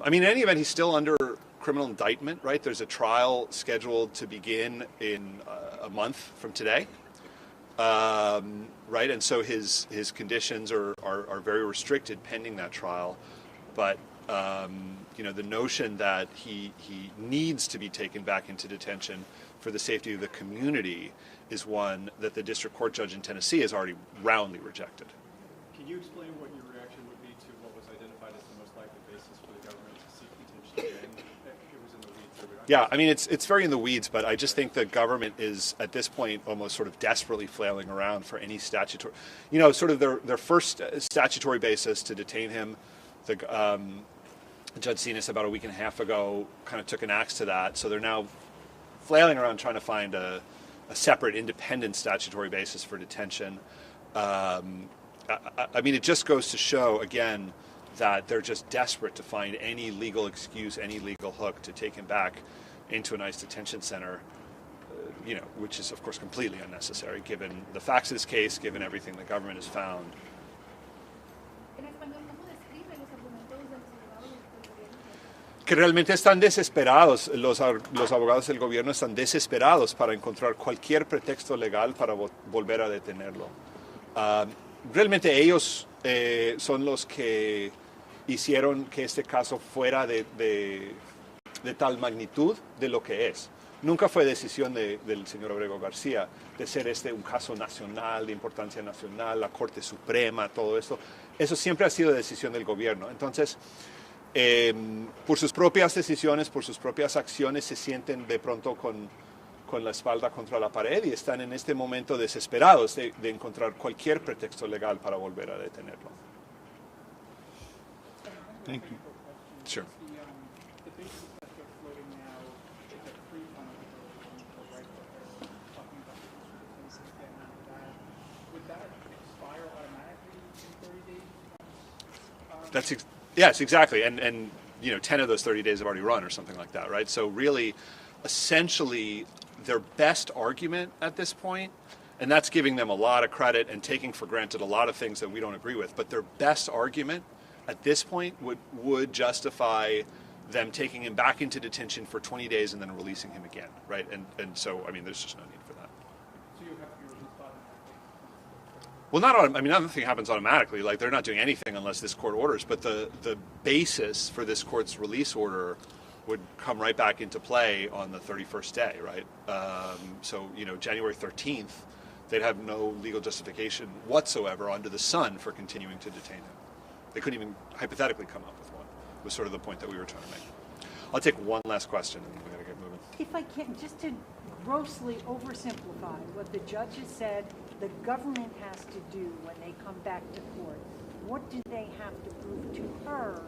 In any event, he's still under criminal indictment, right? There's a trial scheduled to begin in a month from today, right? And so his conditions are very restricted pending that trial. But the notion that he needs to be taken back into detention for the safety of the community is one that the district court judge in Tennessee has already roundly rejected. Can you explain what your reaction would be to what was identified as the most likely basis for the government to seek detention again? It was in the weeds. Yeah, it's very in the weeds, but I just think the government is at this point almost sort of desperately flailing around for any statutory, sort of their first statutory basis to detain him. Judge Sinas about a week and a half ago kind of took an axe to that, so they're now flailing around trying to find a separate independent statutory basis for detention. It just goes to show, again, that they're just desperate to find any legal excuse, any legal hook to take him back into an ICE detention center, which is, of course, completely unnecessary, given the facts of this case, given everything the government has found. Que realmente están desesperados, los abogados del gobierno están desesperados para encontrar cualquier pretexto legal para volver a detenerlo. Realmente ellos son los que hicieron que este caso fuera de tal magnitud de lo que es. Nunca fue decisión del señor Abrego García de ser un caso nacional, de importancia nacional, la Corte Suprema, todo esto. Eso siempre ha sido decisión del gobierno. Entonces, por sus propias decisiones, por sus propias acciones, se sienten de pronto con la espalda contra la pared y están en este momento desesperados de encontrar cualquier pretexto legal para volver a detenerlo. Thank you. Sure. The basis that they're floating now is a pre-fund right? They're talking about the cases getting out of that. Would that expire automatically in 30 days? Yes, exactly. And 10 of those 30 days have already run or something like that, right? So really, essentially, their best argument at this point, and that's giving them a lot of credit and taking for granted a lot of things that we don't agree with, but their best argument at this point would justify them taking him back into detention for 20 days and then releasing him again, right? And so, there's just no need for that. So you have to be released automatically? Well, nothing happens automatically. Like, they're not doing anything unless this court orders. But the basis for this court's release order would come right back into play on the 31st day, right? January 13th, they'd have no legal justification whatsoever under the sun for continuing to detain him. They couldn't even hypothetically come up with one, was sort of the point that we were trying to make. I'll take one last question, and then we're going to get moving. If I can, just to grossly oversimplify what the judge has said the government has to do when they come back to court, what do they have to prove to her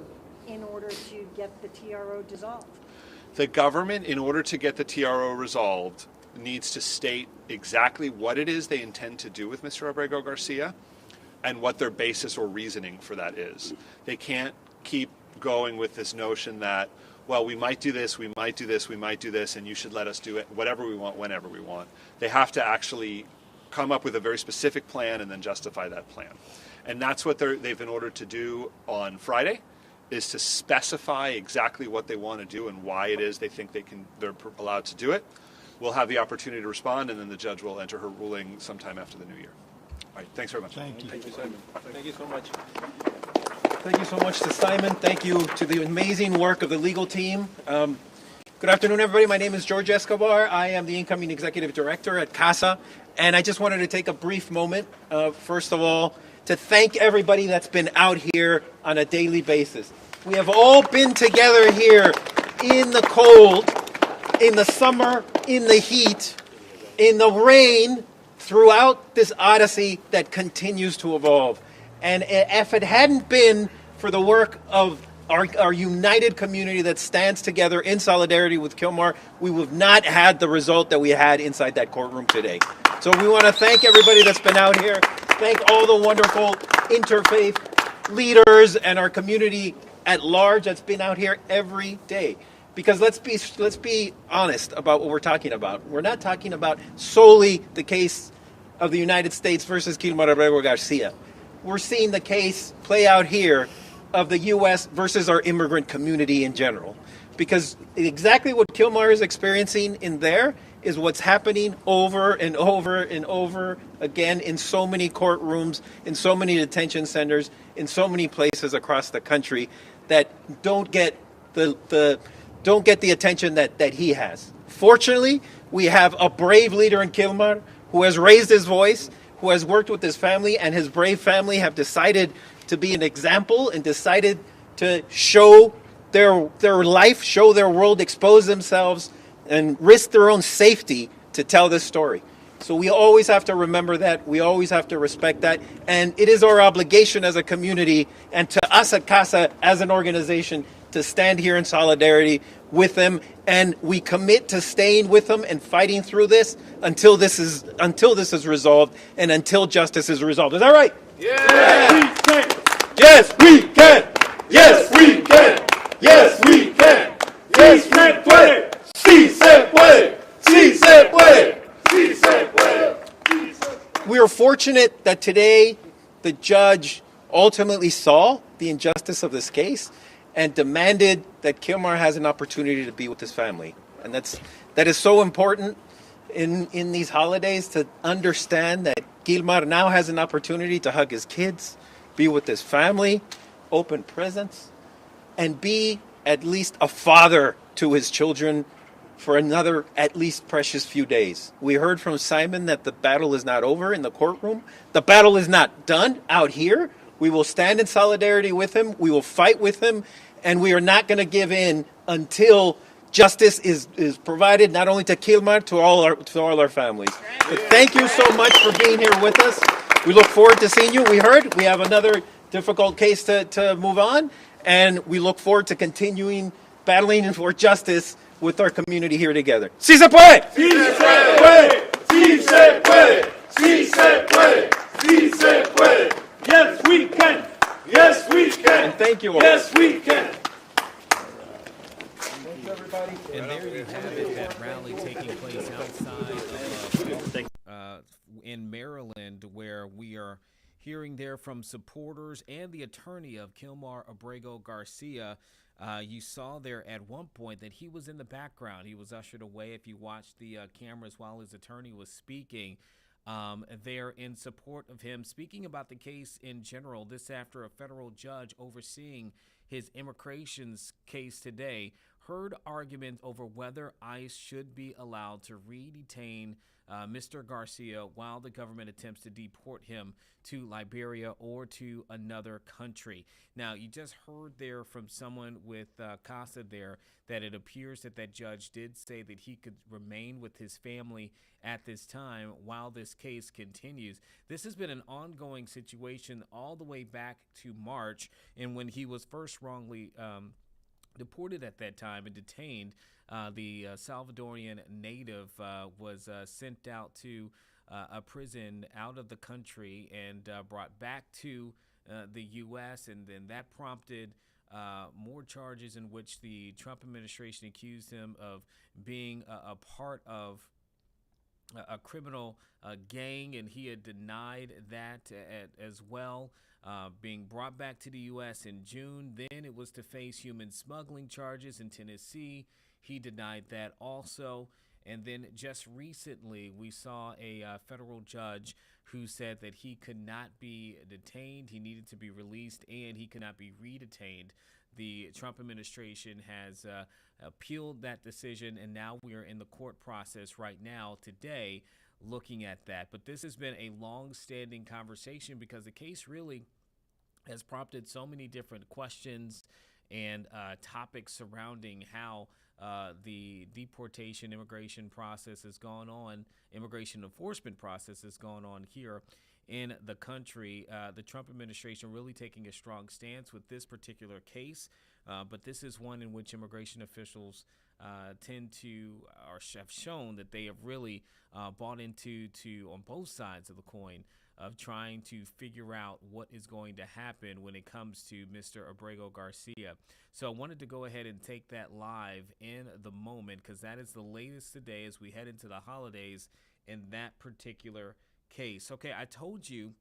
in order to get the TRO dissolved? The government, in order to get the TRO resolved, needs to state exactly what it is they intend to do with Mr. Abrego Garcia and what their basis or reasoning for that is. They can't keep going with this notion that, well, we might do this, we might do this, we might do this, and you should let us do it whatever we want, whenever we want. They have to actually come up with a very specific plan and then justify that plan. And that's what they've been ordered to do on Friday, is to specify exactly what they want to do and why it is they think they're allowed to do it. We'll have the opportunity to respond, and then the judge will enter her ruling sometime after the new year. All right, thanks very much. Thank you. Thank you, Simon. Thank you so much. Thank you so much to Simon. Thank you to the amazing work of the legal team. Good afternoon, everybody. My name is George Escobar. I am the incoming executive director at CASA, and I just wanted to take a brief moment, first of all, to thank everybody that's been out here on a daily basis. We have all been together here in the cold in the summer, in the heat, in the rain, throughout this odyssey that continues to evolve. And if it hadn't been for the work of our united community that stands together in solidarity with Kilmar, we would have not had the result that we had inside that courtroom today. So we want to thank everybody that's been out here, thank all the wonderful interfaith leaders and our community at large that's been out here every day. Because let's be honest about what we're talking about. We're not talking about solely the case of the United States versus Kilmar Abrego Garcia. We're seeing the case play out here of the U.S. versus our immigrant community in general. Because exactly what Kilmar is experiencing in there is what's happening over and over and over again in so many courtrooms, in so many detention centers, in so many places across the country that don't get the attention that he has. Fortunately, we have a brave leader in Kilmar who has raised his voice, who has worked with his family, and his brave family have decided to be an example and decided to show their life, show their world, expose themselves, and risk their own safety to tell this story. So we always have to remember that. We always have to respect that. And it is our obligation as a community and to us at CASA as an organization to stand here in solidarity with them. And we commit to staying with them and fighting through this until this is resolved and until justice is resolved. Is that right? Yes, we can. Yes, we can. Yes, we can. Yes, we puede. Sí se puede. Sí se puede. Sí se puede. We are fortunate that today the judge ultimately saw the injustice of this case and demanded that Kilmar has an opportunity to be with his family. And that is so important in these holidays to understand that Kilmar now has an opportunity to hug his kids, be with his family, open presents, and be at least a father to his children for another at least precious few days. We heard from Simon that the battle is not over in the courtroom. The battle is not done out here. We will stand in solidarity with him. We will fight with him. And we are not going to give in until justice is provided, not only to Kilmar, to all our families. But thank you so much for being here with us. We look forward to seeing you. We heard we have another difficult case to move on. And we look forward to continuing battling for justice with our community here together. ¡Sí se puede! ¡Sí se puede! ¡Sí se puede! ¡Sí se puede! ¡Sí se puede! Yes, we can! Yes, we can! And thank you all. Yes, we can! Thanks, everybody. And there you have it, that rally taking place outside in Maryland, where we are hearing there from supporters and the attorney of Kilmar Abrego Garcia. You saw there at one point that he was in the background. He was ushered away. If you watched the cameras while his attorney was speaking, there in support of him, speaking about the case in general. This after a federal judge overseeing his immigration case today heard argument over whether ICE should be allowed to re-detain Mr. Garcia while the government attempts to deport him to Liberia or to another country. Now, you just heard there from someone with CASA there that it appears that judge did say that he could remain with his family at this time while this case continues. This has been an ongoing situation all the way back to March, and when he was first wrongly deported at that time and detained, the Salvadorian native was sent out to a prison out of the country and brought back to the U.S., and then that prompted more charges in which the Trump administration accused him of being a part of a criminal gang, and he had denied that as well. Being brought back to the U.S. in June. Then it was to face human smuggling charges in Tennessee. He denied that also. And then just recently, we saw a federal judge who said that he could not be detained. He needed to be released, and he could not be re-detained. The Trump administration has appealed that decision, and now we are in the court process right now today looking at that. But this has been a long-standing conversation because the case really has prompted so many different questions and topics surrounding how the deportation immigration process has gone on, immigration enforcement process has gone on here in the country. The Trump administration really taking a strong stance with this particular case, but this is one in which immigration officials tend to, or have shown that they have really bought into on both sides of the coin of trying to figure out what is going to happen when it comes to Mr. Abrego Garcia. So I wanted to go ahead and take that live in the moment, because that is the latest today as we head into the holidays in that particular case. Okay, I told you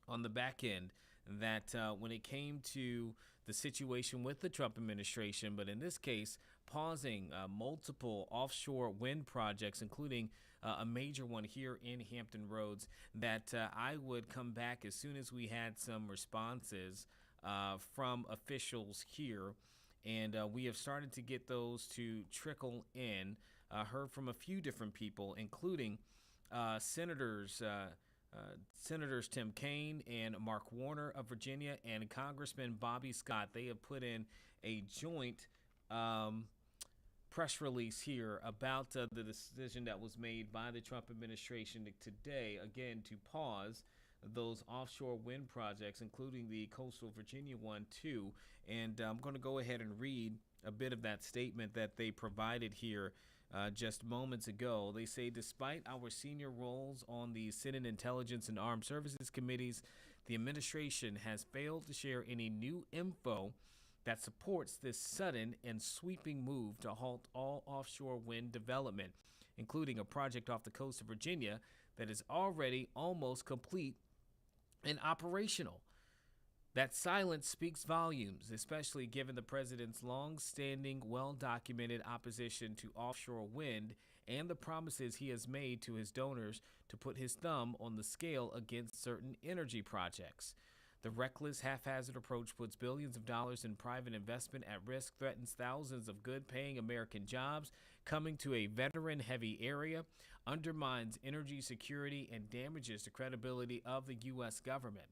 on the back end that when it came to the situation with the Trump administration, but in this case, pausing multiple offshore wind projects, including a major one here in Hampton Roads, that I would come back as soon as we had some responses from officials here. And we have started to get those to trickle in. Heard from a few different people, including Senators Tim Kaine and Mark Warner of Virginia and Congressman Bobby Scott. They have put in a joint press release here about the decision that was made by the Trump administration today, again, to pause those offshore wind projects, including the coastal Virginia one, too. And I'm going to go ahead and read a bit of that statement that they provided here just moments ago. They say, despite our senior roles on the Senate Intelligence and Armed Services Committees, the administration has failed to share any new info that supports this sudden and sweeping move to halt all offshore wind development, including a project off the coast of Virginia that is already almost complete and operational. That silence speaks volumes, especially given the president's long-standing, well-documented opposition to offshore wind and the promises he has made to his donors to put his thumb on the scale against certain energy projects. The reckless, haphazard approach puts billions of dollars in private investment at risk, threatens thousands of good-paying American jobs coming to a veteran-heavy area, undermines energy security, and damages the credibility of the U.S. government.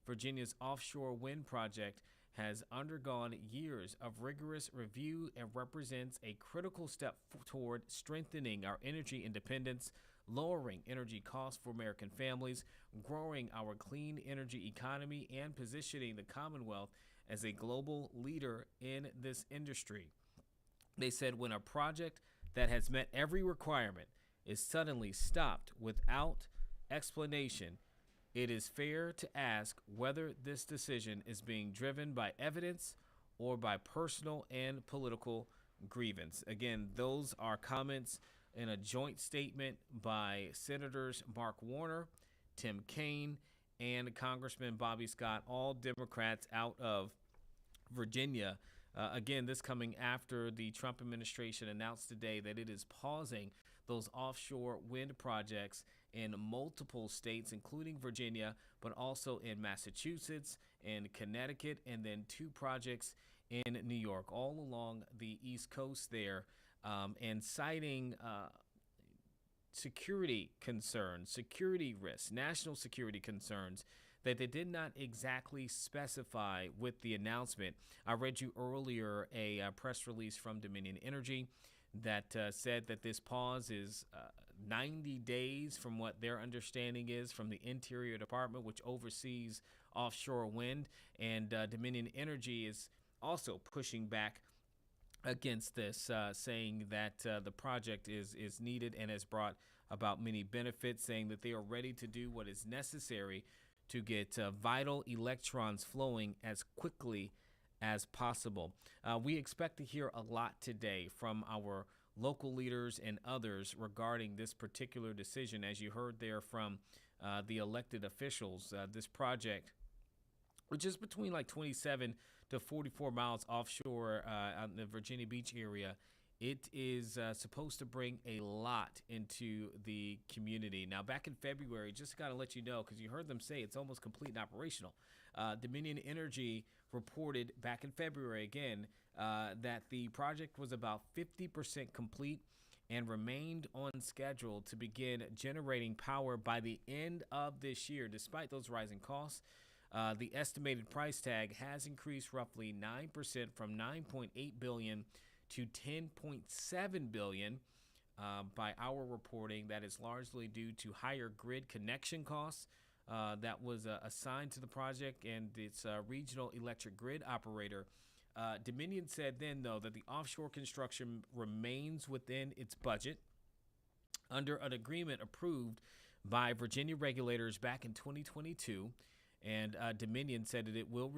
Virginia's offshore wind project has undergone years of rigorous review and represents a critical step toward strengthening our energy independence, lowering energy costs for American families, growing our clean energy economy, and positioning the Commonwealth as a global leader in this industry. They said when a project that has met every requirement is suddenly stopped without explanation, it is fair to ask whether this decision is being driven by evidence or by personal and political grievance. Again, those are comments in a joint statement by Senators Mark Warner, Tim Kaine, and Congressman Bobby Scott, all Democrats out of Virginia. Again, this coming after the Trump administration announced today that it is pausing those offshore wind projects in multiple states, including Virginia, but also in Massachusetts and Connecticut, and then 2 projects in New York, all along the East Coast there, and citing security concerns, security risks, national security concerns that they did not exactly specify with the announcement. I read you earlier a press release from Dominion Energy that said that this pause is 90 days from what their understanding is from the Interior Department, which oversees offshore wind. And Dominion Energy is also pushing back against this, saying that the project is needed and has brought about many benefits, saying that they are ready to do what is necessary to get vital electrons flowing as quickly as possible. We expect to hear a lot today from our local leaders and others regarding this particular decision. As you heard there from the elected officials, this project, which is between like 27 to 44 miles offshore on the Virginia Beach area, it is supposed to bring a lot into the community. Now, back in February, just to kind of let you know, because you heard them say it's almost complete and operational, Dominion Energy reported back in February again that the project was about 50% complete and remained on schedule to begin generating power by the end of this year, despite those rising costs. The estimated price tag has increased roughly 9% from $9.8 billion to $10.7 billion. By our reporting, that is largely due to higher grid connection costs that was assigned to the project and its regional electric grid operator. Dominion said then, though, that the offshore construction remains within its budget under an agreement approved by Virginia regulators back in 2022. And Dominion said that it will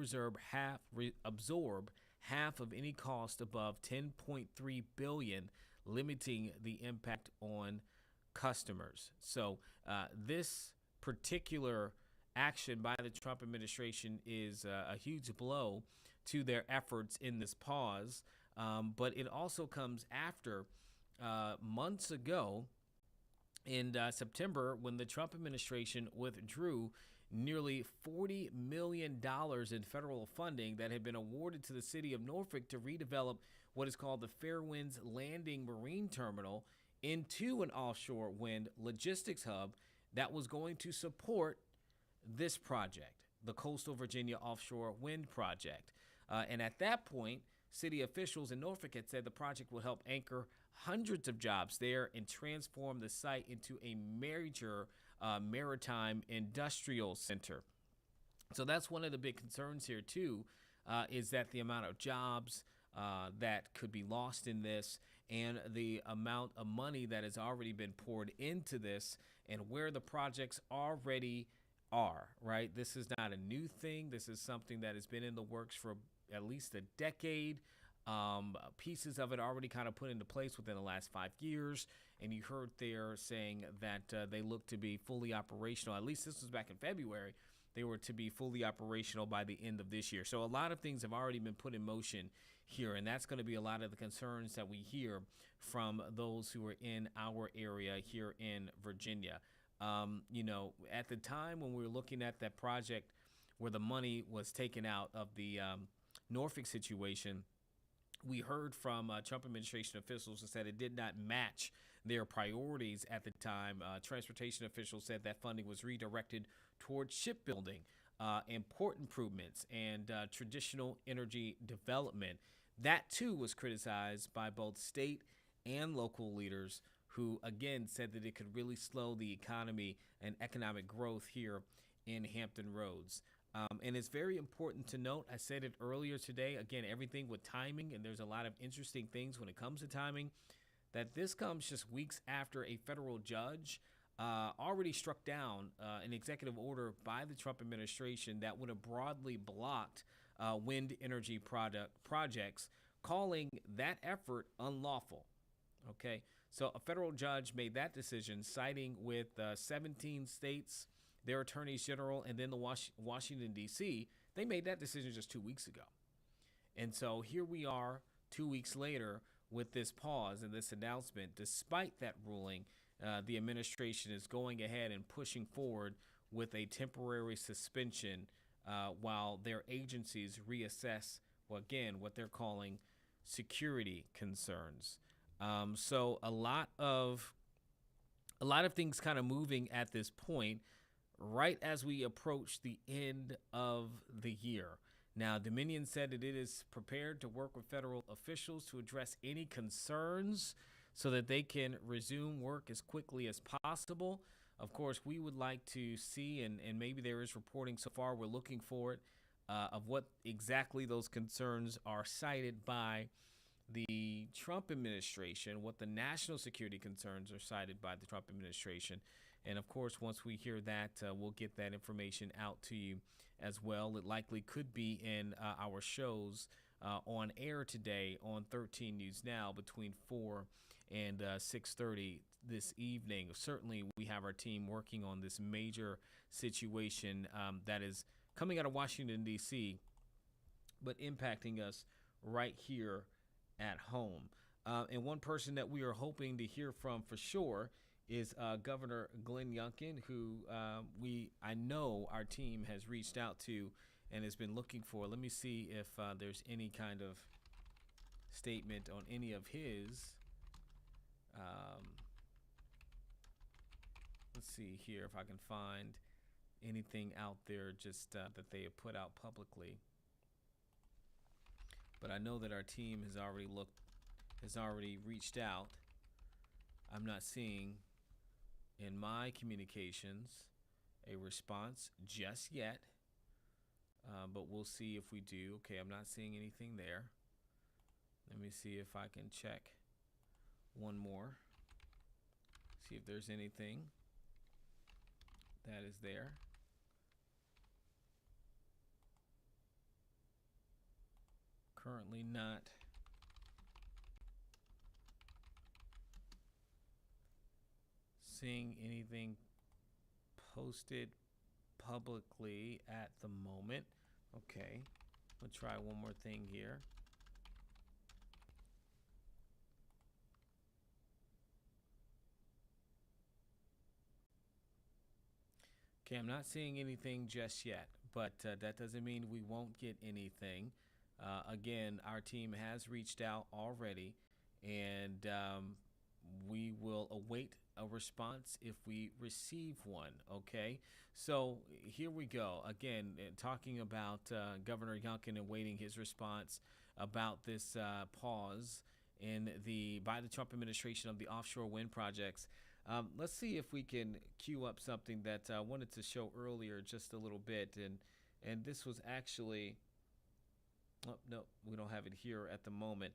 absorb half of any cost above $10.3 billion, limiting the impact on customers. So this particular action by the Trump administration is a huge blow to their efforts in this pause. But it also comes after months ago in September when the Trump administration withdrew nearly $40 million in federal funding that had been awarded to the city of Norfolk to redevelop what is called the Fairwinds Landing Marine Terminal into an offshore wind logistics hub that was going to support this project, the Coastal Virginia Offshore Wind Project. And at that point, city officials in Norfolk had said the project will help anchor hundreds of jobs there and transform the site into a major maritime industrial center. So that's one of the big concerns here, too, is that the amount of jobs that could be lost in this and the amount of money that has already been poured into this and where the projects already are, right? This is not a new thing. This is something that has been in the works for at least a decade. Pieces of it already kind of put into place within the last 5 years. And you heard there saying that they look to be fully operational. At least this was back in February. They were to be fully operational by the end of this year. So a lot of things have already been put in motion here. And that's going to be a lot of the concerns that we hear from those who are in our area here in Virginia. At the time when we were looking at that project where the money was taken out of the Norfolk situation, we heard from Trump administration officials that said it did not match their priorities at the time. Transportation officials said that funding was redirected towards shipbuilding, port improvements, and traditional energy development. That, too, was criticized by both state and local leaders who, again, said that it could really slow the economy and economic growth here in Hampton Roads. And it's very important to note, I said it earlier today, again, everything with timing, and there's a lot of interesting things when it comes to timing, that this comes just weeks after a federal judge already struck down an executive order by the Trump administration that would have broadly blocked wind energy projects, calling that effort unlawful. Okay, so a federal judge made that decision, citing with 17 states, their attorneys general, and then the Washington, D.C. They made that decision just 2 weeks ago. And so here we are 2 weeks later with this pause and this announcement. Despite that ruling, the administration is going ahead and pushing forward with a temporary suspension while their agencies reassess, what they're calling security concerns. So a lot of things kind of moving at this point, right as we approach the end of the year. Now, Dominion said that it is prepared to work with federal officials to address any concerns so that they can resume work as quickly as possible. Of course, we would like to see, and maybe there is reporting so far, we're looking for it, of what exactly those concerns are cited by the Trump administration, what the national security concerns are cited by the Trump administration. And of course, once we hear that, we'll get that information out to you as well. It likely could be in our shows on air today on 13 News Now between 4 and 6:30 this evening. Certainly, we have our team working on this major situation that is coming out of Washington, D.C., but impacting us right here at home. And one person that we are hoping to hear from for sure is Governor Glenn Youngkin, who I know our team has reached out to and has been looking for. Let me see if there's any kind of statement on any of his. Let's see here if I can find anything out there just that they have put out publicly. But I know that our team has already reached out. I'm not seeing in my communications a response just yet, but we'll see if we do. Okay, I'm not seeing anything there. Let me see if I can check one more. See if there's anything that is there. Currently not seeing anything posted publicly at the moment. Okay, we'll try one more thing here. Okay, I'm not seeing anything just yet, but that doesn't mean we won't get anything. Again, our team has reached out already, and we will await a response if we receive one. Okay, so here we go. Again, talking about Governor Youngkin awaiting his response about this pause by the Trump administration of the offshore wind projects. Let's see if we can cue up something that I wanted to show earlier just a little bit, and this was actually. Oh, no, we don't have it here at the moment.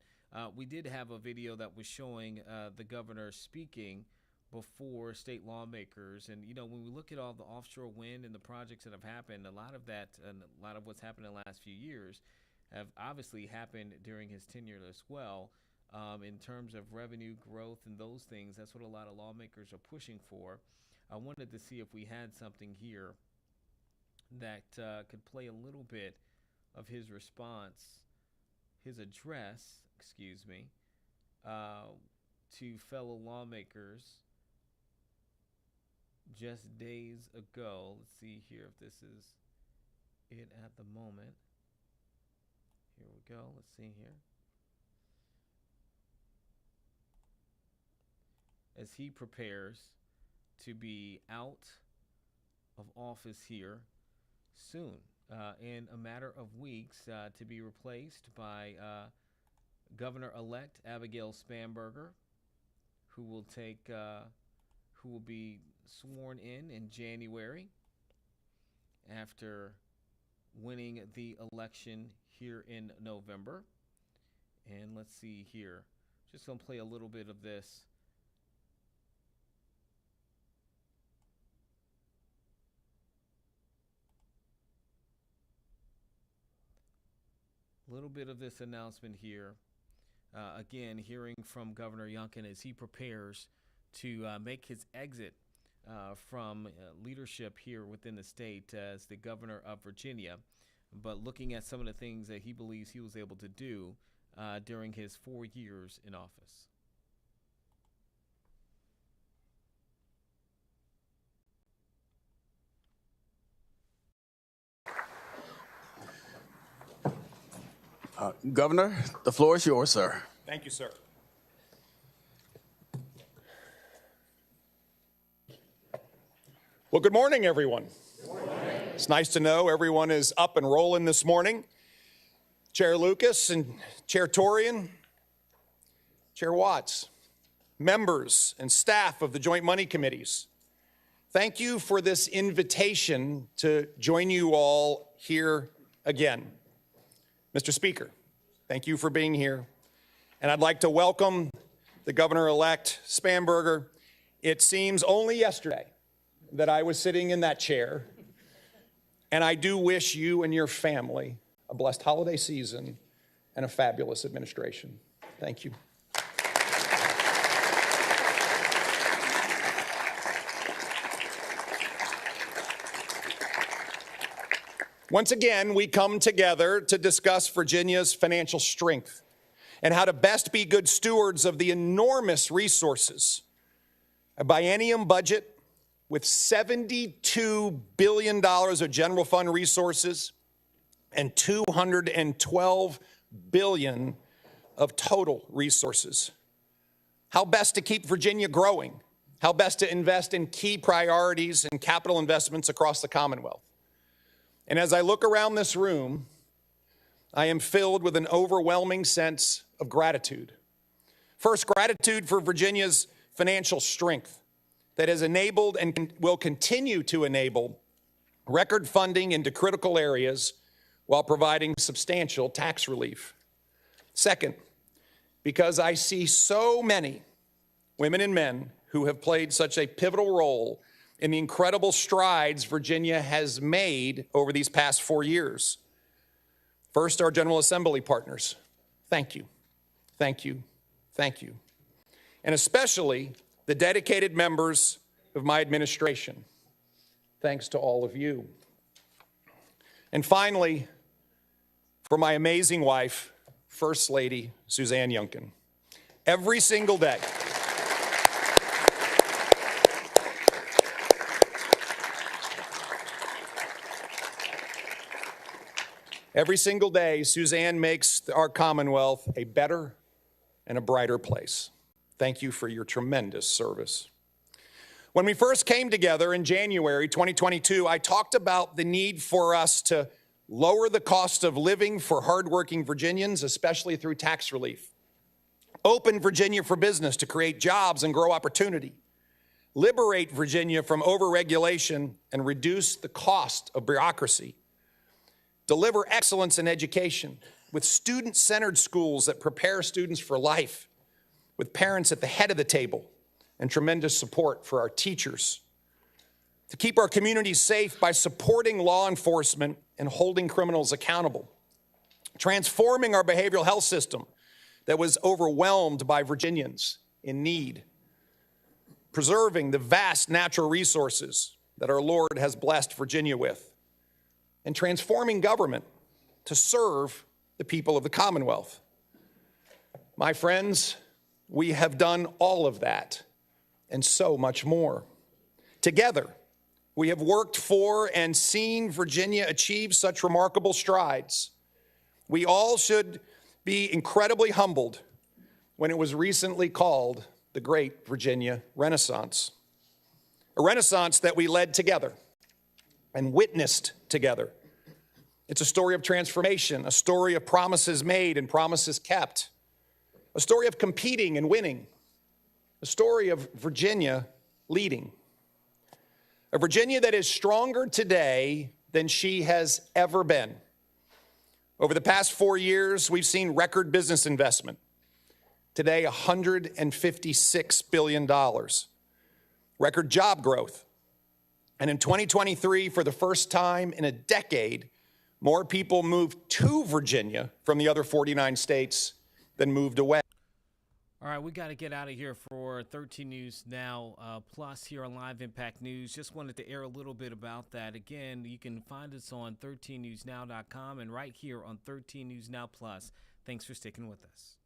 We did have a video that was showing the governor speaking before state lawmakers. And, you know, when we look at all the offshore wind and the projects that have happened, a lot of that and a lot of what's happened in the last few years have obviously happened during his tenure as well. In terms of revenue growth and those things, that's what a lot of lawmakers are pushing for. I wanted to see if we had something here that could play a little bit of his response, his address, to fellow lawmakers just days ago. Let's see here if this is it at the moment. Here we go. Let's see here. As he prepares to be out of office here soon, in a matter of weeks, to be replaced by Governor-elect Abigail Spanberger, who will be sworn in January after winning the election here in November. And let's see here. Just going to play a little bit of this. A little bit of this announcement here. Again, hearing from Governor Youngkin as he prepares to make his exit from leadership here within the state as the governor of Virginia, but looking at some of the things that he believes he was able to do during his 4 years in office. Governor, the floor is yours, sir. Thank you, sir. Well, good morning, everyone. Good morning. It's nice to know everyone is up and rolling this morning. Chair Lucas and Chair Torian, Chair Watts, members and staff of the Joint Money Committees, thank you for this invitation to join you all here again. Mr. Speaker, thank you for being here. And I'd like to welcome the Governor-elect Spanberger. It seems only yesterday that I was sitting in that chair, and I do wish you and your family a blessed holiday season and a fabulous administration. Thank you. Once again, we come together to discuss Virginia's financial strength and how to best be good stewards of the enormous resources. A biennium budget with $72 billion of general fund resources and $212 billion of total resources. How best to keep Virginia growing how best to invest in key priorities and capital investments across the Commonwealth. And as I look around this room, I am filled with an overwhelming sense of gratitude. First, gratitude for Virginia's financial strength that has enabled and will continue to enable record funding into critical areas while providing substantial tax relief. Second, because I see so many women and men who have played such a pivotal role in the incredible strides Virginia has made over these past 4 years. First, our General Assembly partners, thank you, thank you, thank you. And especially the dedicated members of my administration. Thanks to all of you. And finally, for my amazing wife, First Lady Suzanne Youngkin. Every single day, Suzanne makes our Commonwealth a better and a brighter place. Thank you for your tremendous service. When we first came together in January 2022, I talked about the need for us to lower the cost of living for hardworking Virginians, especially through tax relief. Open Virginia for business to create jobs and grow opportunity. Liberate Virginia from overregulation and reduce the cost of bureaucracy. Deliver excellence in education with student-centered schools that prepare students for life, with parents at the head of the table and tremendous support for our teachers. To keep our communities safe by supporting law enforcement and holding criminals accountable. Transforming our behavioral health system that was overwhelmed by Virginians in need. Preserving the vast natural resources that our Lord has blessed Virginia with. And transforming government to serve the people of the Commonwealth. My friends, we have done all of that and so much more. Together, we have worked for and seen Virginia achieve such remarkable strides. We all should be incredibly humbled when it was recently called the Great Virginia Renaissance. A renaissance that we led together and witnessed together. It's a story of transformation, a story of promises made and promises kept, a story of competing and winning, a story of Virginia leading. A Virginia that is stronger today than she has ever been. Over the past 4 years, we've seen record business investment. Today, $156 billion. Record job growth. And in 2023, for the first time in a decade, more people moved to Virginia from the other 49 states than moved away. All right, we got to get out of here for 13 News Now Plus here on Live Impact News. Just wanted to air a little bit about that. Again, you can find us on 13newsnow.com and right here on 13 News Now Plus. Thanks for sticking with us.